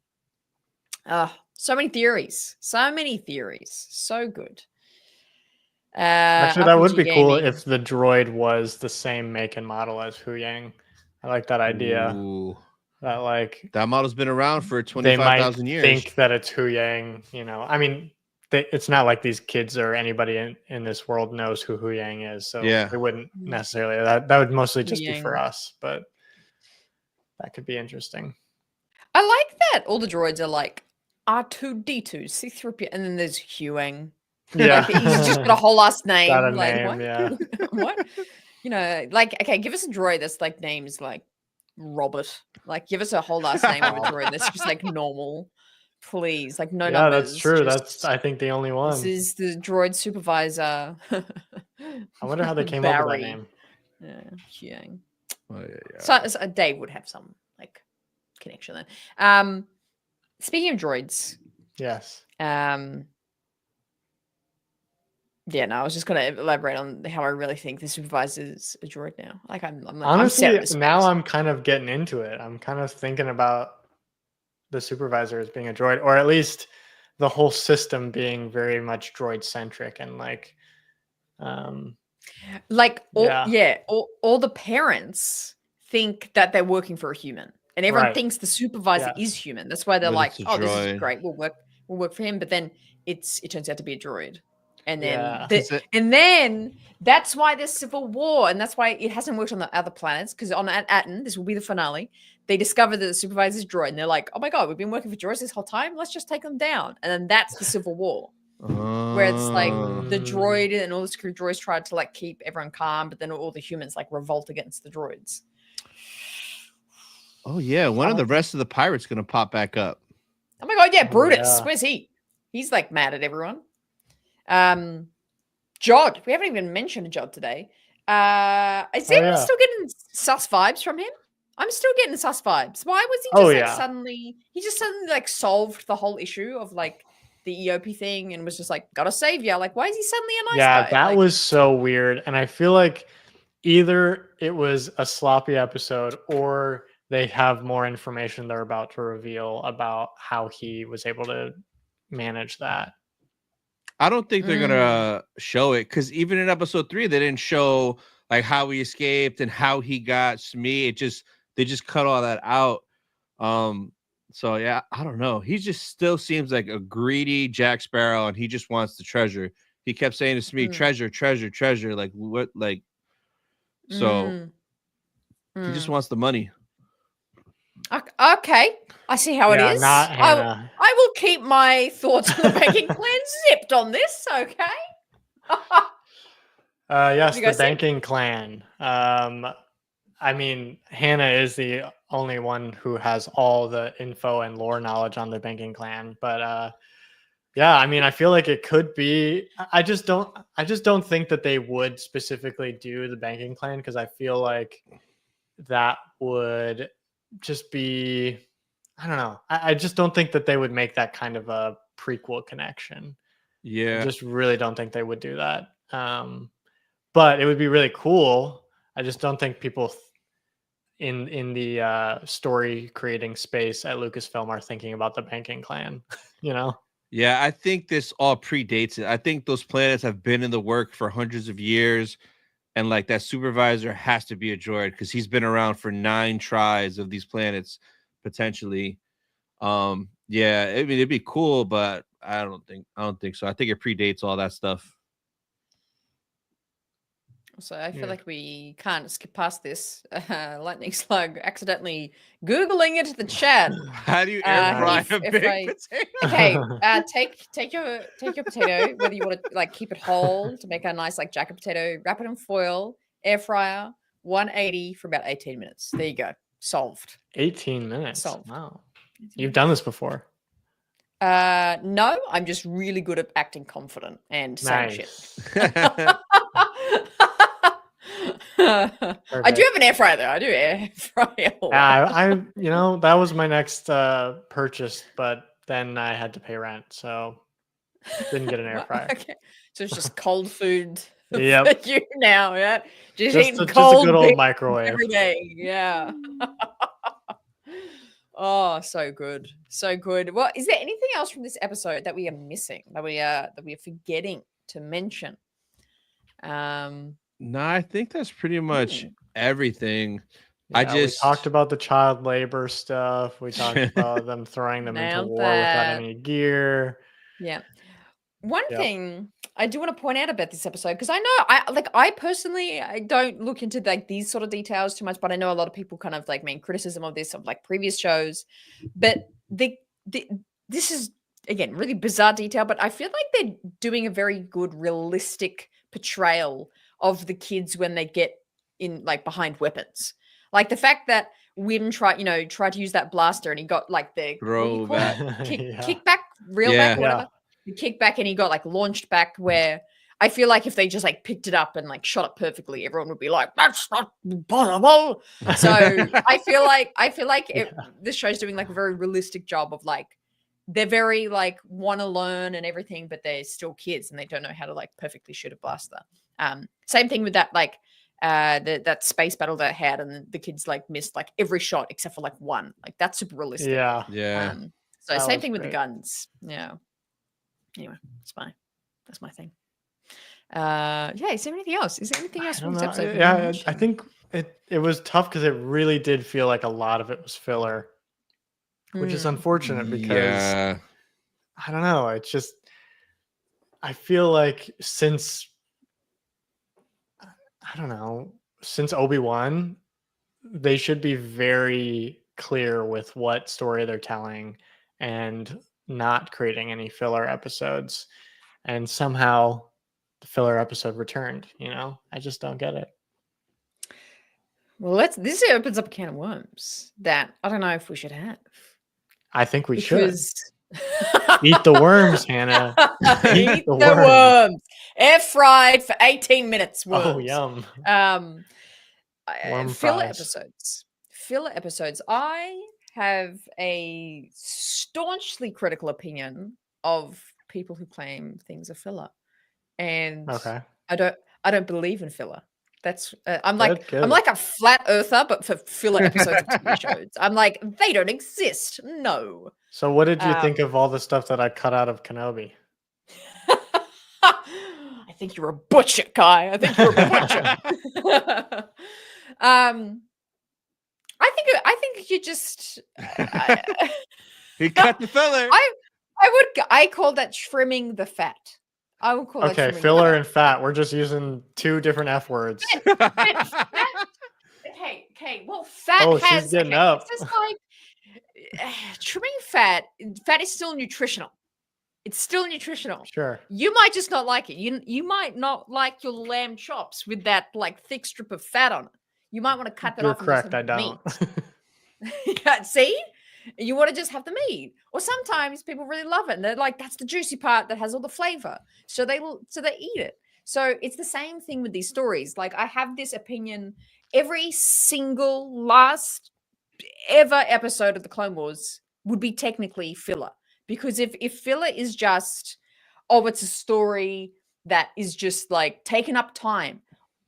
many theories. So good. Actually, that would be cool if the droid was the same make and model as Hu Yang. I like that idea. Ooh. That model's been around for 25,000 years. They might think that it's Hu Yang. I mean, it's not like these kids or anybody in this world knows who Hu Yang is, so they wouldn't necessarily. That would mostly just be for us, but that could be interesting. I like that all the droids are like R2D2, C-3PO, and then there's Huang. Yeah, like, he's just got a whole last name. Got a like name, what? Yeah. What? Like okay, give us a droid that's like names like Robert. Like give us a whole last name of a droid that's just like normal. Please, like no numbers. Yeah, that's true. That's I think the only one. This is the droid supervisor. I wonder how they came up with that name. Yeah, Huang. Oh, yeah. So Dave would have some like connection then. Speaking of droids, yes. Yeah, no, I was just going to elaborate on how I really think the supervisor is a droid now. Like I'm honestly, now I'm kind of getting into it. I'm kind of thinking about the supervisor as being a droid, or at least the whole system being very much droid centric, and like all the parents think that they're working for a human, and everyone thinks the supervisor is human. That's why they're like, "Oh, this is great. We'll work for him." But then it turns out to be a droid. And then that's why there's civil war, and that's why it hasn't worked on the other planets, because on Atten, this will be the finale, they discover that the supervisor's droid, and they're like, oh my god, we've been working for droids this whole time, let's just take them down. And then that's the civil war, where it's like the droid and all the crew droids tried to like keep everyone calm, but then all the humans like revolt against the droids. Oh yeah, one of the rest of the pirates gonna pop back up. Oh my god, yeah, Brutus. Yeah. Where's he? He's like mad at everyone. Jod. We haven't even mentioned Jod today. Is anyone still getting sus vibes from him? I'm still getting sus vibes. Why was he just suddenly? He just suddenly like solved the whole issue of like the EOP thing and was just like, gotta save ya. Like, why is he suddenly a nice guy? Yeah, that like, was so weird. And I feel like either it was a sloppy episode or they have more information they're about to reveal about how he was able to manage that. I don't think they're gonna show it because even in episode 3, they didn't show like how he escaped and how he got Smee. They just cut all that out. So yeah, I don't know. He just still seems like a greedy Jack Sparrow, and he just wants the treasure. He kept saying to Smee, treasure, treasure, treasure. Like what? Like so, he just wants the money. Okay, I see how it is. Not Hannah. I will keep my thoughts on the banking clan zipped on this. Okay. Yes, the banking clan. I mean, Hannah is the only one who has all the info and lore knowledge on the banking clan. But yeah, I mean, I feel like it could be. I just don't think that they would specifically do the banking clan because I feel like that would just be. I don't know. I just don't think that they would make that kind of a prequel connection. Yeah, I just really don't think they would do that. But it would be really cool. I just don't think people in the story creating space at Lucasfilm are thinking about the banking clan. You know? Yeah, I think this all predates it. I think those planets have been in the work for hundreds of years, and like that supervisor has to be a droid because he's been around for 9 tries of these planets potentially. Yeah, I mean it'd be cool, but I don't think so. I think it predates all that stuff. So I feel like we can't skip past this. Lightning Slug accidentally Googling into the chat. How do you air fry a big potato? Okay, take your potato, whether you want to like keep it whole to make a nice like jacket potato, wrap it in foil, air fryer, 180 for about 18 minutes. There you go. Solved. 18 minutes. Solved. Wow. You've done this before. No, I'm just really good at acting confident and saying shit. I do have an air fryer though. I do air fryer. I that was my next purchase, but then I had to pay rent, so didn't get an air fryer. Okay, so it's just cold food for Yep. you now. Yeah, just eating just cold a good old microwave every day. Yeah. Oh, so good, so good. Well, is there anything else from this episode that we are missing, that we are forgetting to mention? No, I think that's pretty much everything. Yeah, we talked about the child labor stuff. We talked about them throwing them into war without any gear. Yeah. One thing I do want to point out about this episode, because I know I personally I don't look into like these sort of details too much, but I know a lot of people kind of like make criticism of this of like previous shows. But this is again really bizarre detail, but I feel like they're doing a very good realistic portrayal of the kids when they get in like behind weapons. Like the fact that Wim tried to use that blaster and he got like the kick back, reel back, or whatever. The kick back and he got like launched back, where I feel like if they just like picked it up and like shot it perfectly, everyone would be like, that's not possible. So I feel like this show's doing like a very realistic job of like they're very like want to learn and everything, but they're still kids and they don't know how to like perfectly shoot a blaster. Same thing with that like that space battle that I had, and the kids like missed like every shot except for like one. Like that's super realistic. Yeah. So same thing with the guns. Yeah. Anyway, it's fine. That's my thing. Is there anything else? Is there anything else from this episode? Yeah, I think it was tough because it really did feel like a lot of it was filler, which is unfortunate because I don't know. It's just I feel like since Obi-Wan, they should be very clear with what story they're telling and not creating any filler episodes. And somehow the filler episode returned, I just don't get it. Well, this opens up a can of worms that I don't know if we should have. I think we because... should. Eat the worms, Hannah. Eat the worms. Air fried for 18 minutes. Worms. Oh, yum. Filler episodes. I have a staunchly critical opinion of people who claim things are filler, and I don't believe in filler. That's I'm like a flat earther, but for filler episodes of TV shows. I'm like, they don't exist. No. So what did you think of all the stuff that I cut out of Kenobi? I think you're a butcher, Kai. I think you're a butcher. I think you just he cut the filler. I call that trimming the fat. I would call that filler and fat. We're just using two different F words. Okay. Well, fat has. She's getting up. It's just like trimming fat. Fat is still nutritional. It's still nutritional. Sure. You might just not like it. You might not like your lamb chops with that like thick strip of fat on it. You might want to cut that off. You're correct. I don't. Yeah, see? You want to just have the meat. Or sometimes people really love it and they're like, that's the juicy part that has all the flavor. So they eat it. So it's the same thing with these stories. Like I have this opinion, every single last ever episode of the Clone Wars would be technically filler. Because if filler is just, it's a story that is just like taking up time.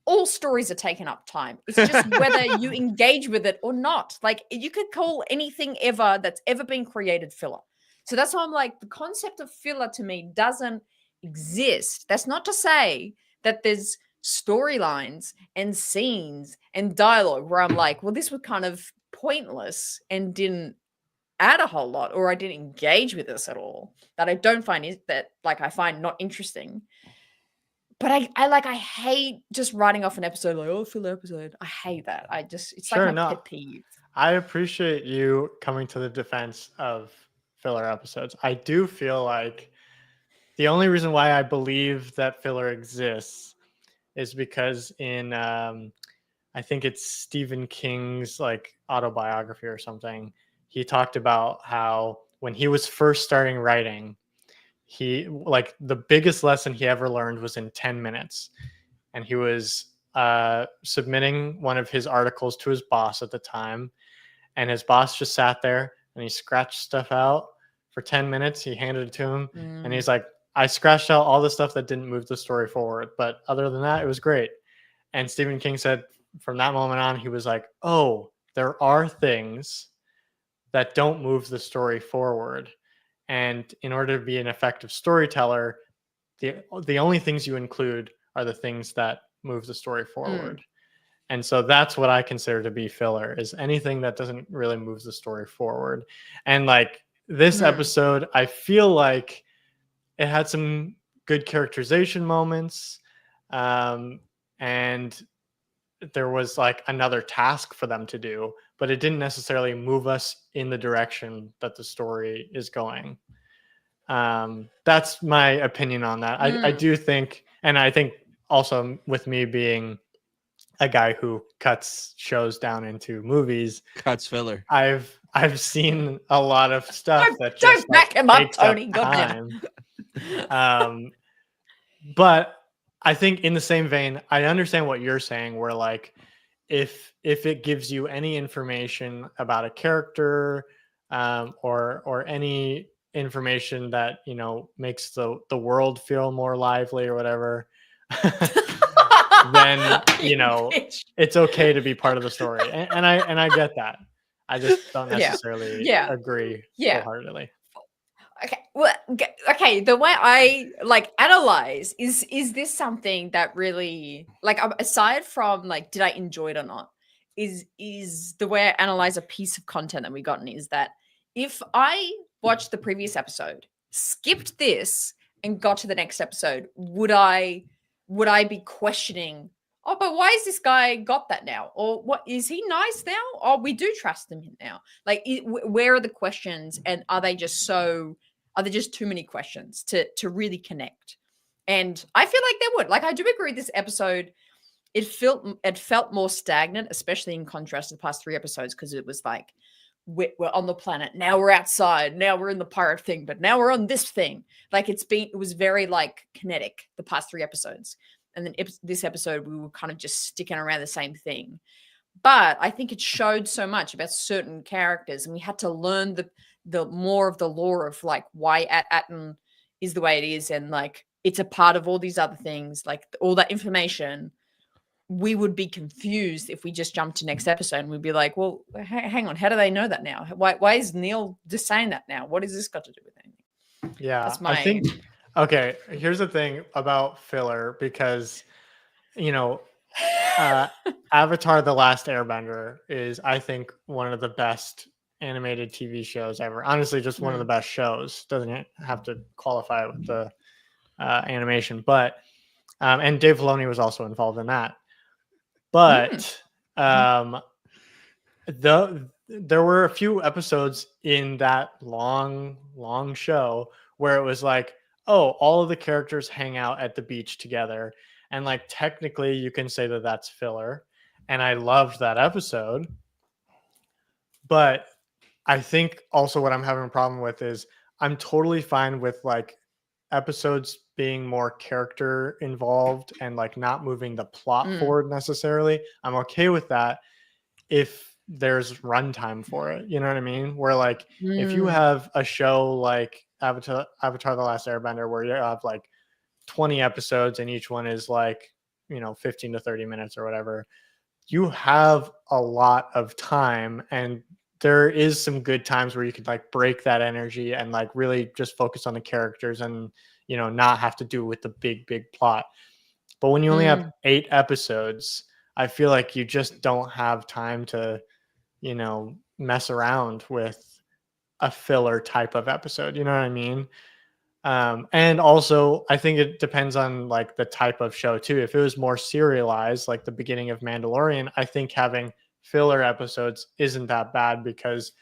All stories are taking up time. It's just whether you engage with it or not. Like you could call anything ever that's ever been created filler. So that's why I'm like, the concept of filler to me doesn't exist. That's not to say that there's storylines and scenes and dialogue where I'm like, well, this was kind of pointless and didn't add a whole lot, or I didn't engage with this at all, that I don't find I find not interesting. But I hate just writing off an episode like, filler episode. I hate that. It's like my pet peeve. I appreciate you coming to the defense of filler episodes. I do feel like the only reason why I believe that filler exists is because in I think it's Stephen King's like autobiography or something, he talked about how when he was first starting writing, he like the biggest lesson he ever learned was in 10 minutes. And he was submitting one of his articles to his boss at the time. And his boss just sat there and he scratched stuff out for 10 minutes. He handed it to him and he's like, I scratched out all the stuff that didn't move the story forward. But other than that, it was great. And Stephen King said from that moment on, he was like, oh, there are things that don't move the story forward. And in order to be an effective storyteller, the only things you include are the things that move the story forward. And so that's what I consider to be filler, is anything that doesn't really move the story forward. And like this episode, I feel like it had some good characterization moments. And there was like another task for them to do, but it didn't necessarily move us in the direction that the story is going. That's my opinion on that. I do think, and I think also with me being a guy who cuts shows down into movies, cuts filler, I've seen a lot of stuff that don't just back him up, Tony. But I think in the same vein, I understand what you're saying, where like if it gives you any information about a character or any information that, you know, makes the world feel more lively or whatever, then, you know, it's okay to be part of the story. And I get that. I just don't necessarily agree wholeheartedly. Okay. Well, okay. The way I like analyze is this something that really, like, aside from like, did I enjoy it or not, is the way I analyze a piece of content that we gotten is that if I watched the previous episode, skipped this, and got to the next episode, would I be questioning, oh, but why is this guy got that now? Or what, is he nice now? Oh, we do trust him now. Like, where are the questions, and are there just too many questions to really connect? And I feel like there would. Like, I do agree this episode it felt more stagnant, especially in contrast to the past 3 episodes, because it was like we're on the planet, now we're outside, now we're in the pirate thing, but now we're on this thing. Like it was very like kinetic the past 3 episodes, and then this episode we were kind of just sticking around the same thing. But I think it showed so much about certain characters, and we had to learn the more of the lore of like why Atten is the way it is, and like it's a part of all these other things, like all that information. We would be confused if we just jumped to next episode and we'd be like, well, hang on, how do they know that now? Why is Neil just saying that now? What has this got to do with anything? Yeah, that's my... I think, okay, here's the thing about filler, because, you know, Avatar The Last Airbender is, I think, one of the best animated TV shows ever. Honestly, just one of the best shows. Doesn't have to qualify with the animation, but and Dave Filoni was also involved in that. But there were a few episodes in that long show where it was like, oh, all of the characters hang out at the beach together, and like technically you can say that that's filler, and I loved that episode. But I think also what I'm having a problem with is I'm totally fine with like episodes being more character involved and like not moving the plot forward necessarily. I'm okay with that if there's runtime for it. You know what I mean? Where like if you have a show like Avatar The Last Airbender where you have like 20 episodes and each one is like, 15 to 30 minutes or whatever, you have a lot of time, and there is some good times where you could like break that energy and like really just focus on the characters and, not have to do with the big plot. But when you only have 8 episodes, I feel like you just don't have time to, mess around with a filler type of episode. You know what I mean? And also I think it depends on like the type of show too. If it was more serialized, like the beginning of Mandalorian, I think having filler episodes isn't that bad, because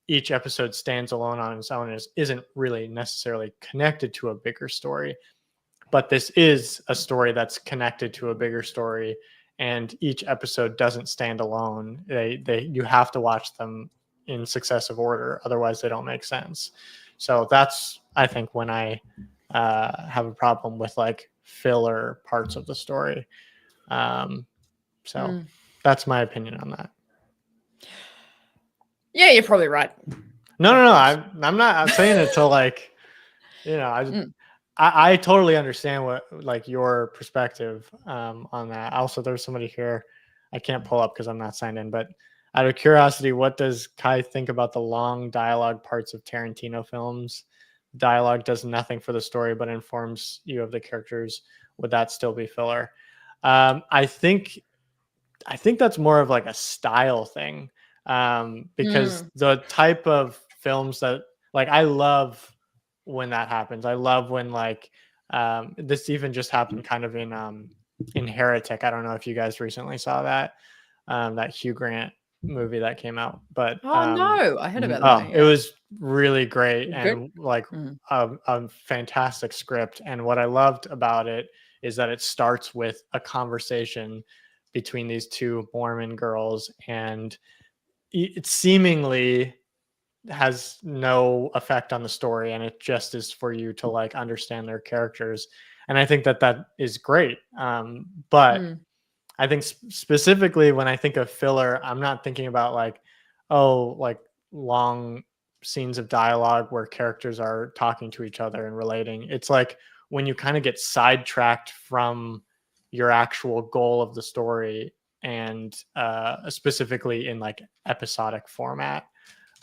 each episode stands alone on its own and isn't really necessarily connected to a bigger story. But this is a story that's connected to a bigger story, and each episode doesn't stand alone. You have to watch them in successive order, otherwise they don't make sense. So that's, I think, when I have a problem with like filler parts of the story. So that's my opinion on that. Yeah, you're probably right. No. I'm not saying it to like, I totally understand what like your perspective on that. Also, there's somebody here I can't pull up because I'm not signed in, but out of curiosity, what does Kai think about the long dialogue parts of Tarantino films? Dialogue does nothing for the story, but informs you of the characters. Would that still be filler? I think that's more of like a style thing. Because the type of films that like I love when that happens. I love when like this even just happened kind of in Heretic. I don't know if you guys recently saw that Hugh Grant movie that came out, but no, I heard about that. It was really great and good. like a fantastic script. And what I loved about it is that it starts with a conversation between these 2 Mormon girls, and it seemingly has no effect on the story, and it just is for you to like understand their characters. And I think that is great. But I think specifically when I think of filler, I'm not thinking about like, like long scenes of dialogue where characters are talking to each other and relating. It's like when you kind of get sidetracked from your actual goal of the story, and specifically in like episodic format.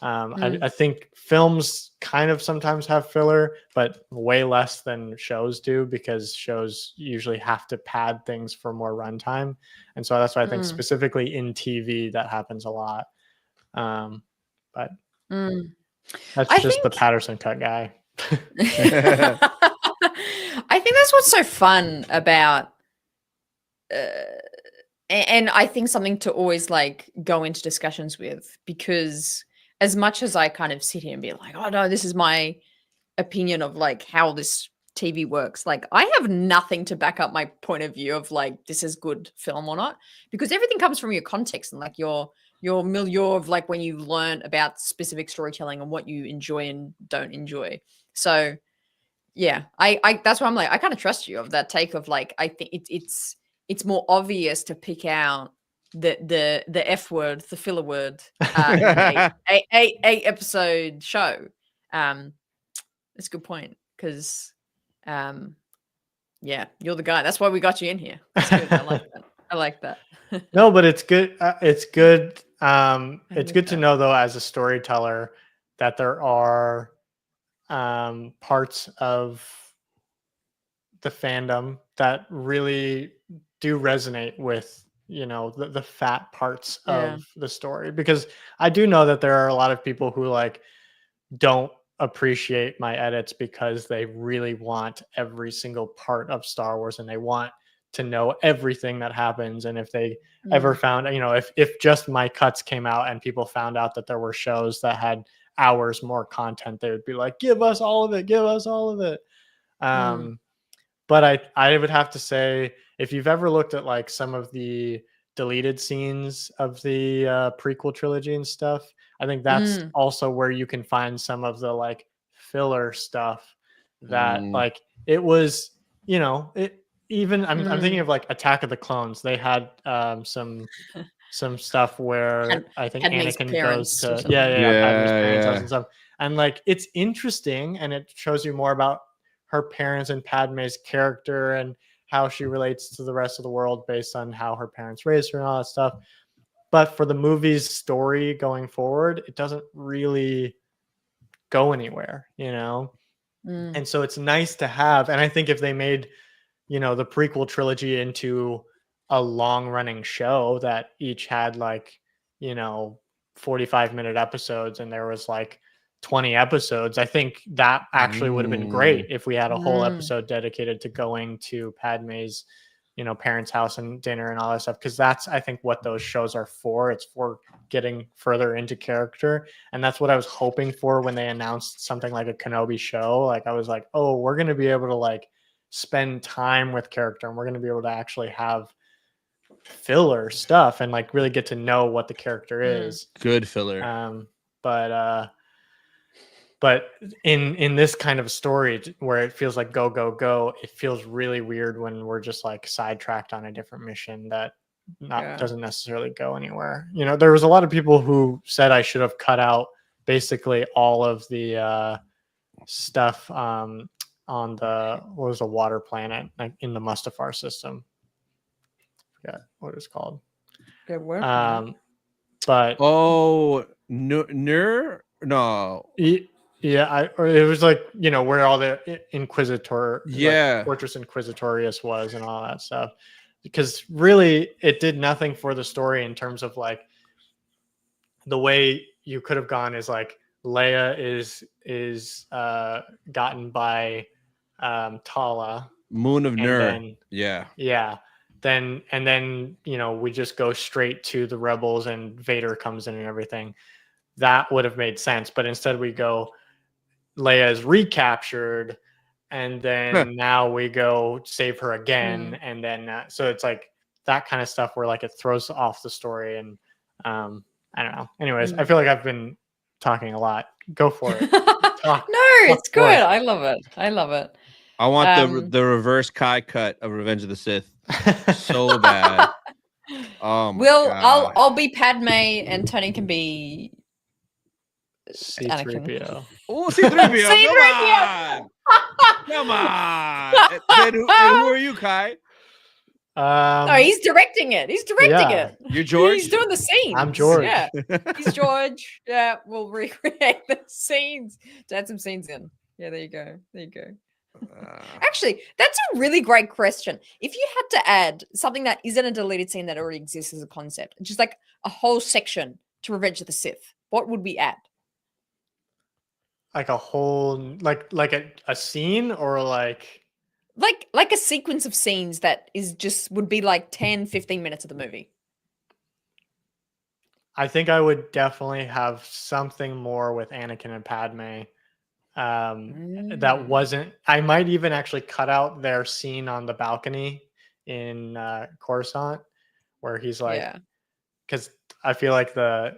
I think films kind of sometimes have filler, but way less than shows do, because shows usually have to pad things for more runtime. And so that's why I think specifically in TV that happens a lot. But that's just the Patterson cut guy. I think that's what's so fun about and I think something to always like go into discussions with, because as much as I kind of sit here and be like, oh no, this is my opinion of like how this TV works. Like, I have nothing to back up my point of view of like this is good film or not, because everything comes from your context and like your milieu of like when you learn about specific storytelling and what you enjoy and don't enjoy. So yeah, I that's why I'm like, I kind of trust you of that take of like, I think it's more obvious to pick out the F word, the filler word, in an eight episode show. That's a good point, because yeah, you're the guy. That's why we got you in here. That's good. I like that. I like that. No, but it's good. It's good. It's good to know though, as a storyteller, that there are parts of the fandom that really do resonate with, you know, the fat parts of the story, because I do know that there are a lot of people who like don't appreciate my edits because they really want every single part of Star Wars and they want to know everything that happens. And if they ever found, you know, if just my cuts came out and people found out that there were shows that had hours more content, they would be like, give us all of it, give us all of it. But I would have to say, if you've ever looked at like some of the deleted scenes of the prequel trilogy and stuff, I think that's also where you can find some of the like filler stuff that like it was, you know, it even I'm thinking of like Attack of the Clones. They had some stuff where I think Padme's Anakin goes to Padme's Yeah. parents house and stuff. And like it's interesting and it shows you more about her parents and Padme's character and how she relates to the rest of the world based on how her parents raised her and all that stuff. But for the movie's story going forward, it doesn't really go anywhere, you know? And so it's nice to have. And I think if they made, you know, the prequel trilogy into a long running show that each had like, you know, 45-minute episodes and there was like 20 episodes, I think that actually would have been great if we had a whole episode dedicated to going to Padme's, you know, parents' house and dinner and all that stuff. Cause that's, I think, what those shows are for. It's for getting further into character. And that's what I was hoping for when they announced something like a Kenobi show. Like I was like, oh, we're going to be able to like spend time with character and we're going to be able to actually have filler stuff and like really get to know what the character is. Good filler. But in this kind of story where it feels like go, it feels really weird when we're just like sidetracked on a different mission that doesn't necessarily go anywhere. You know, there was a lot of people who said I should have cut out basically all of the stuff on the, what was the water planet, like in the Mustafar system. Yeah, what it's called. Good work. But no. Yeah, it was like, you know, where all the Inquisitor, like Fortress Inquisitorius was and all that stuff. Because really, it did nothing for the story in terms of like the way you could have gone is like Leia is gotten by Tala, Moon of Nur. Then you know, we just go straight to the rebels and Vader comes in and everything. That would have made sense, but instead we go Leia is recaptured and then now we go save her again and then so it's like that kind of stuff where like it throws off the story and I don't know. Anyways, I feel like I've been talking a lot. Go for it. It's good. I love it. I want the reverse Kai cut of Revenge of the Sith so bad. Oh my God. I'll be Padme and Tony can be C-3PO. Oh, C-3PO. Come on. And who are you, Kai? No, he's directing it. You're George? He's doing the scenes. I'm George. Yeah. He's George. Yeah, we'll recreate the scenes to add some scenes in. Yeah, there you go. Actually, that's a really great question. If you had to add something that isn't a deleted scene that already exists as a concept, just like a whole section to Revenge of the Sith, what would we add? Like a whole like a scene or like a sequence of scenes that is just would be like 10-15 minutes of the movie. I think I would definitely have something more with Anakin and Padme that wasn't. I might even actually cut out their scene on the balcony in Coruscant, where he's like, because I feel like I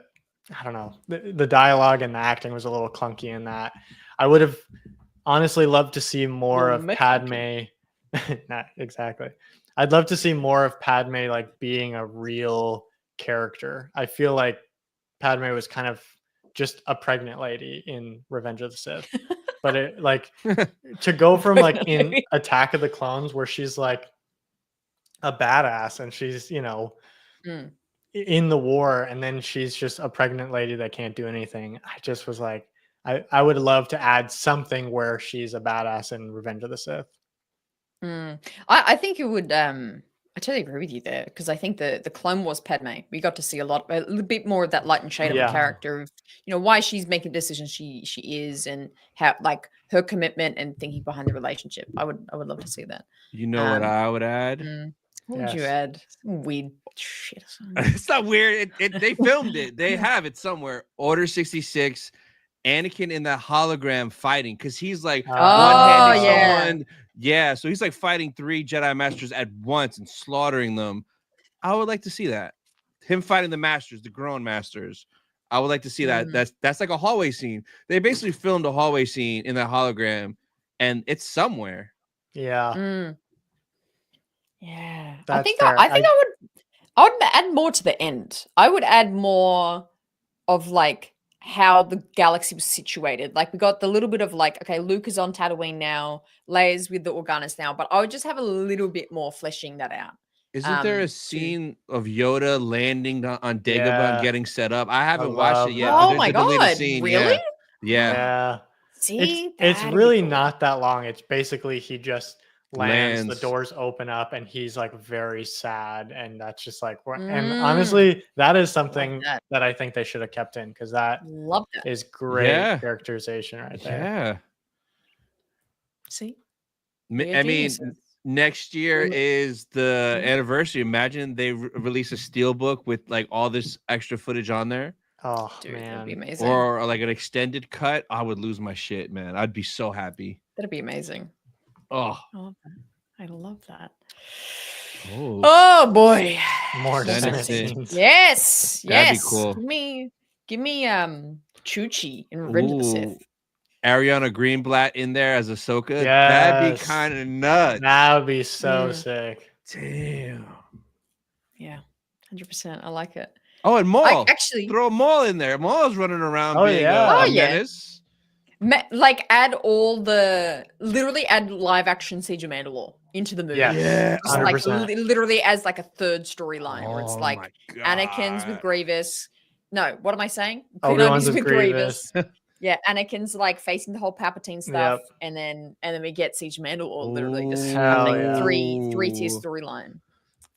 don't know, the dialogue and the acting was a little clunky in that. I would have honestly loved to see more of Padme. Not exactly. I'd love to see more of Padme like being a real character. I feel like Padme was kind of just a pregnant lady in Revenge of the Sith. But it like to go from like in Attack of the Clones where she's like a badass and she's, you know, in the war, and then she's just a pregnant lady that can't do anything. I just was like, I would love to add something where she's a badass in Revenge of the Sith. I think it would. I totally agree with you there, because I think the Clone Wars Padme, we got to see a little bit more of that light and shade of the character, of, you know, why she's making decisions she is, and how like her commitment and thinking behind the relationship. I would love to see that. You know what I would add? What would you add? Weird shit. It's not weird. They filmed it. They have it somewhere. Order 66. Anakin in that hologram fighting, because he's like one-handing someone. Yeah, so he's like fighting 3 Jedi Masters at once and slaughtering them. I would like to see that. Him fighting the Masters, the grown Masters. I would like to see that. That's like a hallway scene. They basically filmed a hallway scene in that hologram, and it's somewhere. Yeah. Yeah. I think I would add more to the end. I would add more of like how the galaxy was situated. Like we got the little bit of like, okay, Luke is on Tatooine now, Leia's with the Organas now, but I would just have a little bit more fleshing that out. Isn't there a scene of Yoda landing on Dagobah and getting set up? I haven't watched it yet. Oh my god, really? Yeah. See, it's really not that long. It's basically he just lands, the doors open up, and he's like very sad, and that's just like and honestly that is something that I think they should have kept in, because that is great characterization right there. Yeah. See, I mean, next year is the anniversary. Imagine they release a steelbook with like all this extra footage on there. Oh, dude, man, that'd be amazing. Or like an extended cut. I would lose my shit, man. I'd be so happy. That'd be amazing. Oh, I love that. Oh boy, more scenes. Yes, that'd be cool. Give me Chuchi in Revenge of the Sith. Ariana Greenblatt in there as Ahsoka. That'd be kind of nuts. That would be so sick. Damn. Yeah, 100%. I like it. Oh, and Maul. Actually, throw Maul in there. Maul's running around being a menace. Like literally add live action Siege of Mandalore into the movie. Yeah, like literally as like a third storyline where it's like Anakin's with Grievous. No, what am I saying? Obi-Wan's with Grievous. Yeah, Anakin's like facing the whole Palpatine stuff, and then we get Siege of Mandalore. Literally just three-tier storyline.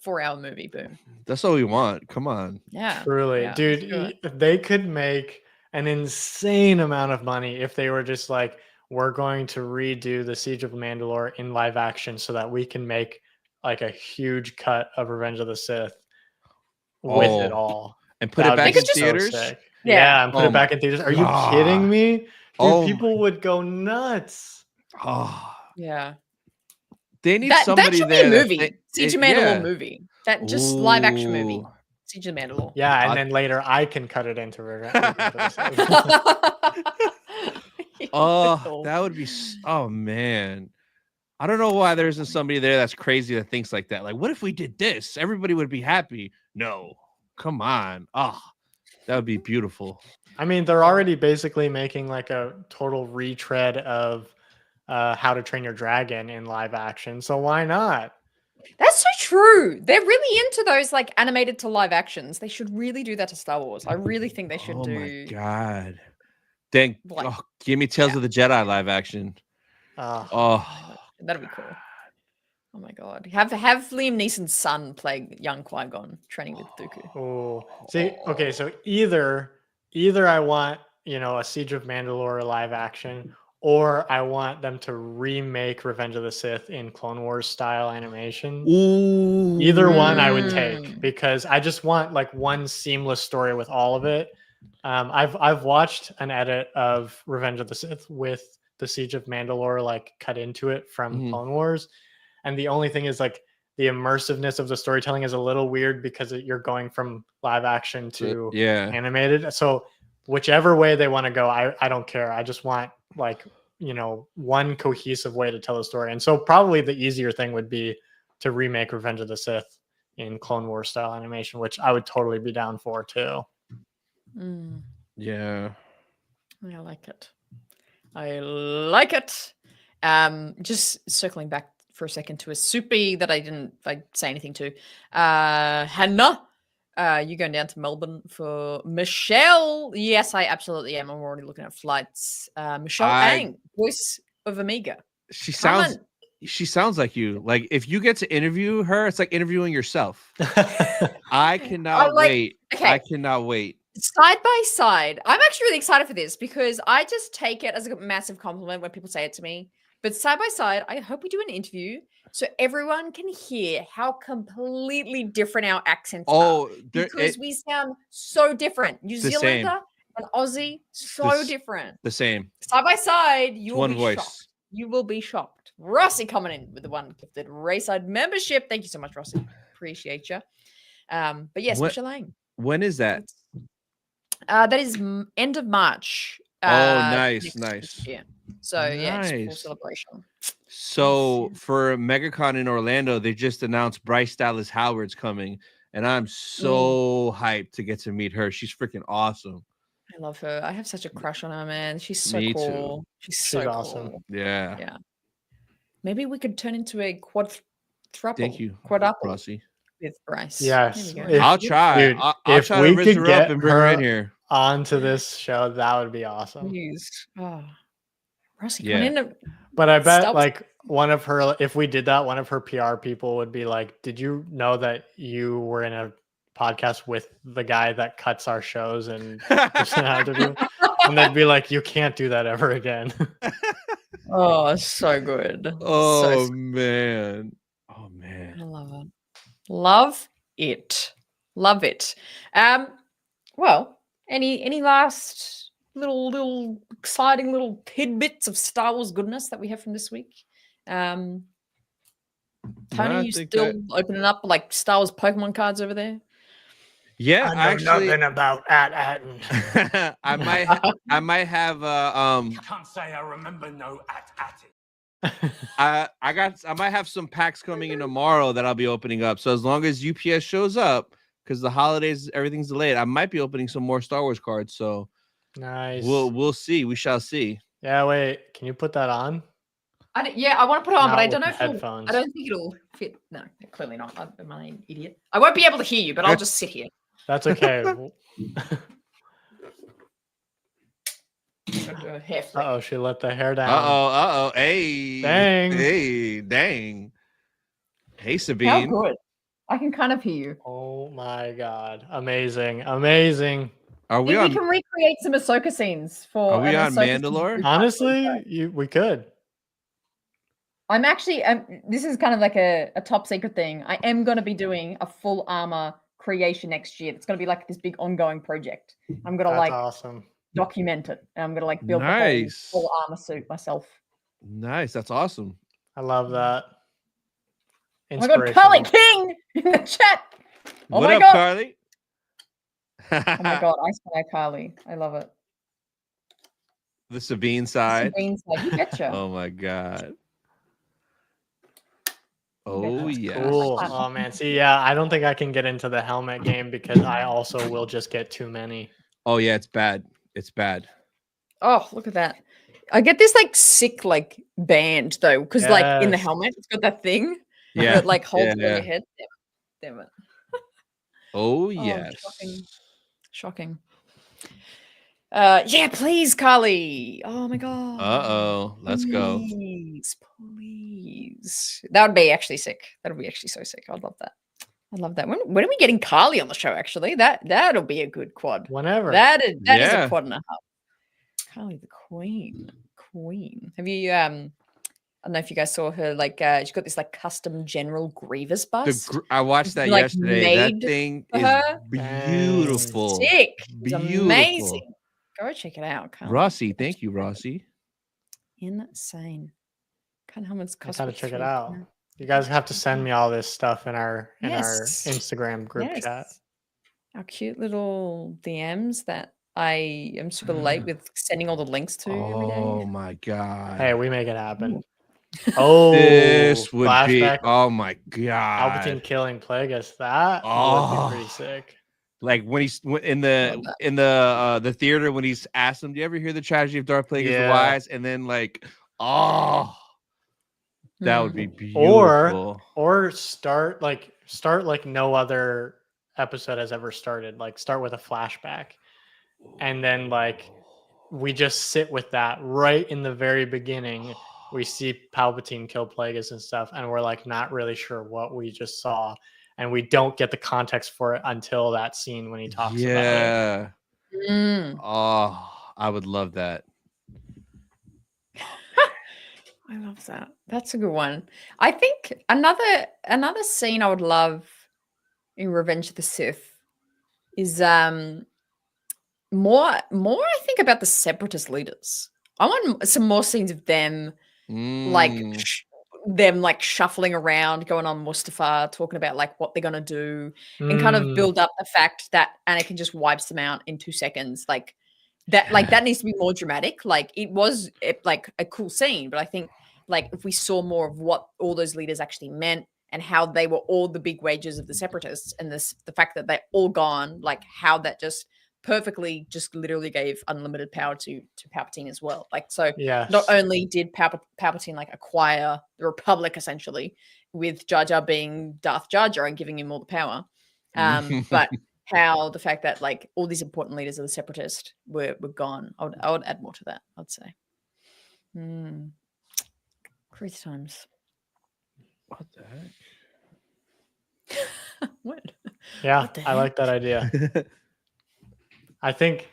4-hour movie, boom. That's all we want. Come on. Yeah. Truly. Dude, they could make an insane amount of money if they were just like, we're going to redo the Siege of Mandalore in live action so that we can make like a huge cut of Revenge of the Sith with it all. And put it back in theaters? So yeah, and put it back in theaters. Are you kidding me? Dude, people would go nuts. Oh. Yeah. They need somebody that should there. Be a movie. Siege of Mandalore movie. That just live action movie. Siege of Mandalore. Yeah, and then later I can cut it into Revenge. That would be. Oh man, I don't know why there isn't somebody there that's crazy that thinks like that. Like, what if we did this? Everybody would be happy. No, come on. That would be beautiful. I mean, they're already basically making like a total retread of How to Train Your Dragon in live action. So why not? That's so true. They're really into those like animated to live actions. They should really do that to Star Wars. I really think they should do. Oh my god! Give me Tales of the Jedi live action. That'd be cool. Oh my god! Have Liam Neeson's son play young Qui-Gon training with Dooku. Oh, see, okay, so either I want a Siege of Mandalore live action, or I want them to remake Revenge of the Sith in Clone Wars style animation. Ooh. Either one I would take, because I just want like one seamless story with all of it. I've watched an edit of Revenge of the Sith with the Siege of Mandalore like cut into it from Clone Wars. And the only thing is like the immersiveness of the storytelling is a little weird because you're going from live action to animated. So whichever way they want to go, I don't care. I just want like, you know, one cohesive way to tell a story. And so probably the easier thing would be to remake Revenge of the Sith in Clone Wars style animation, which I would totally be down for too. Yeah. I like it. I like it. Just circling back for a second to a soupy that I didn't say anything to. Hannah, you going down to Melbourne for Michelle? Yes, I absolutely am. I'm already looking at flights. Michelle Ang, voice of Amiga. She sounds like you. Like if you get to interview her, it's like interviewing yourself. I cannot wait. Okay. I cannot wait. Side by side, I'm actually really excited for this because I just take it as a massive compliment when people say it to me. But side by side, I hope we do an interview so everyone can hear how completely different our accents are. Because we sound so different. New Zealander and Aussie, so different. The same. Side by side, you will one be voice. shocked. You will be shocked. Rossi coming in with the one gifted Rayside membership. Thank you so much, Rossi. Appreciate you. But yes, Michelle Lang. When is that? That is end of March. Nice. Yeah. So yeah, it's full celebration. So for MegaCon in Orlando, they just announced Bryce Dallas Howard's coming, and I'm so hyped to get to meet her. She's freaking awesome. I love her. I have such a crush on her, man. She's so cool. Too. She's so awesome. Cool. Yeah. Maybe we could turn into a quadruple. Thank you, quadruple. Rossi. With Bryce. Yes. I'll try. Dude, I'll try to raise her up and bring her in here onto this show. That would be awesome. Please. Oh, Rossi, come in. But I bet like one of her, if we did that, one of her PR people would be like, "Did you know that you were in a podcast with the guy that cuts our shows?" And and they'd be like, "You can't do that ever again." Oh, so good. Oh so man. I love it. Love it. Love it. Well, any last little exciting little tidbits of Star Wars goodness that we have from this week? Tony, you still opening up like Star Wars Pokemon cards over there? Yeah, I know nothing about At-Atten. I might have I can't say I remember no At-Atten. I might have some packs coming in tomorrow that I'll be opening up. So as long as UPS shows up, because the holidays everything's delayed, I might be opening some more Star Wars cards. So nice. We'll see. We shall see. Yeah, wait. Can you put that on? I want to put it on, but I don't know if headphones. I don't think it'll fit. No, clearly not. I'm an idiot. I won't be able to hear you, but I'll just sit here. That's okay. Uh-oh, she let the hair down. Uh-oh. Hey. Dang. Hey, dang. Hey, Sabine. How good. I can kind of hear you. Oh my God. Amazing. Are we can recreate some Ahsoka scenes for. Are we on Mandalore? Honestly, we could. I'm actually. This is kind of like a top secret thing. I am going to be doing a full armor creation next year. It's going to be like this big ongoing project. I'm going to awesome. Document it. And I'm going to like build the whole full armor suit myself. Nice. That's awesome. I love that. Oh my God, Carly King in the chat. Oh what my up, God. Carly? Oh my God, I spy Carly. I love it. The Sabine side. You betcha. Oh my God. Oh yeah. Cool. Oh man. See, I don't think I can get into the helmet game because I also will just get too many. Oh yeah, it's bad. It's bad. Oh, look at that. I get this like sick like band though, because like in the helmet, it's got that thing. Yeah. That like holds on your head. Damn it. Oh yes. Shocking. Yeah, please, Carly. Oh my God. Uh-oh. Let's go. Please. That would be actually sick. That would be actually so sick. I'd love that. When are we getting Carly on the show? Actually, that'll be a good quad. Whenever. That is a quad and a half. Carly the Queen. Have you I don't know if you guys saw her, like she's got this like custom General Grievous bust. I watched that yesterday. That thing is beautiful. Sick. Beautiful. Amazing. Go check it out, Carly. Rossi. Thank you, Rossi. Insane. Kind of helmets I cost. gotta check it out. You guys have to send me all this stuff in our Yes. Instagram group chat. Our cute little DMs that I am super late with sending all the links to every day. Oh my god. Hey, we make it happen. Oh, this would flashback. be. Oh my god. Palpatine killing Plagueis. That would be pretty sick. Like when he's in the theater when he's asked him, "Do you ever hear the tragedy of Darth Plagueis the Wise?" And then like, that would be beautiful. Or start like no other episode has ever started. Like start with a flashback, and then like we just sit with that right in the very beginning. We see Palpatine kill Plagueis and stuff, and we're like not really sure what we just saw, and we don't get the context for it until that scene when he talks about it. Oh, I would love that. I love that. That's a good one. I think another scene I would love in Revenge of the Sith is more I think about the Separatist leaders. I want some more scenes of them like shuffling around, going on Mustafar, talking about like what they're gonna do, and kind of build up the fact that Anakin just wipes them out in 2 seconds. Like that needs to be more dramatic. Like it was like a cool scene, but I think like if we saw more of what all those leaders actually meant and how they were all the big wages of the Separatists, and the fact that they're all gone, like how that just perfectly just literally gave unlimited power to Palpatine as well. Like, so not only did Palpatine like acquire the Republic essentially with Jar Jar being Darth Jar Jar and giving him all the power, but how the fact that like all these important leaders of the Separatist were gone. I would add more to that, I'd say. Crazy times. What the heck? What? Yeah, I like that idea. I think,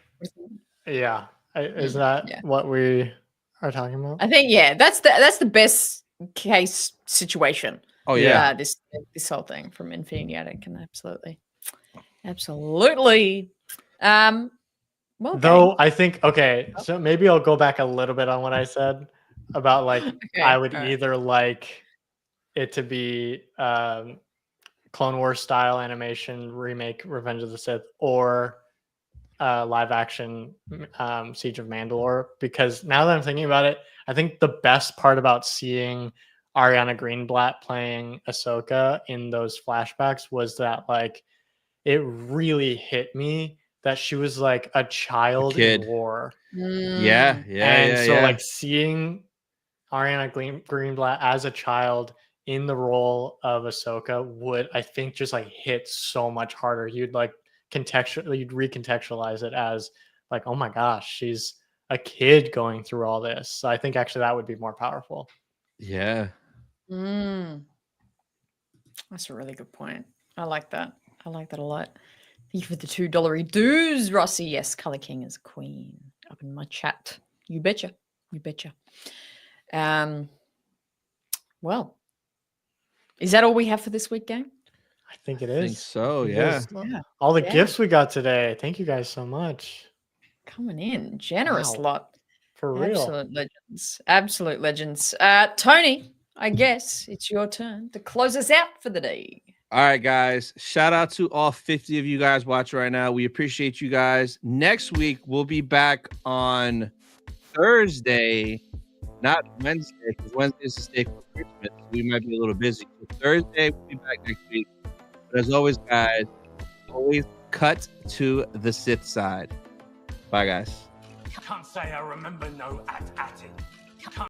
is that what we are talking about? I think, that's the best case situation. Oh yeah, this whole thing from Infinity Attic, and absolutely. Well, though I think so maybe I'll go back a little bit on what I said about like I would either like it to be Clone Wars style animation remake Revenge of the Sith, or live action Siege of Mandalore, because now that I'm thinking about it, I think the best part about seeing Ariana Greenblatt playing Ahsoka in those flashbacks was that like it really hit me that she was like a child in war. Like seeing Ariana Greenblatt as a child in the role of Ahsoka would, I think, just like hit so much harder. You'd like you'd recontextualize it as like, oh my gosh, she's a kid going through all this. So I think actually that would be more powerful. Yeah. That's a really good point. I like that. I like that a lot. Thank you for the $2 dues, Rossi. Yes, Color King is queen. Up in my chat. You betcha. You betcha. Well, is that all we have for this week, gang? I think it is. I think so, yeah. All the gifts we got today. Thank you guys so much. Coming in. Generous lot. For real. Absolute legends. Absolute legends. Tony, I guess it's your turn to close us out for the day. All right, guys. Shout out to all 50 of you guys watching right now. We appreciate you guys. Next week, we'll be back on Thursday, not Wednesday, because Wednesday is the stay for Christmas. We might be a little busy. So Thursday, we'll be back next week. But as always, guys, always cut to the Sith side. Bye, guys. Can't say I remember no at-atting.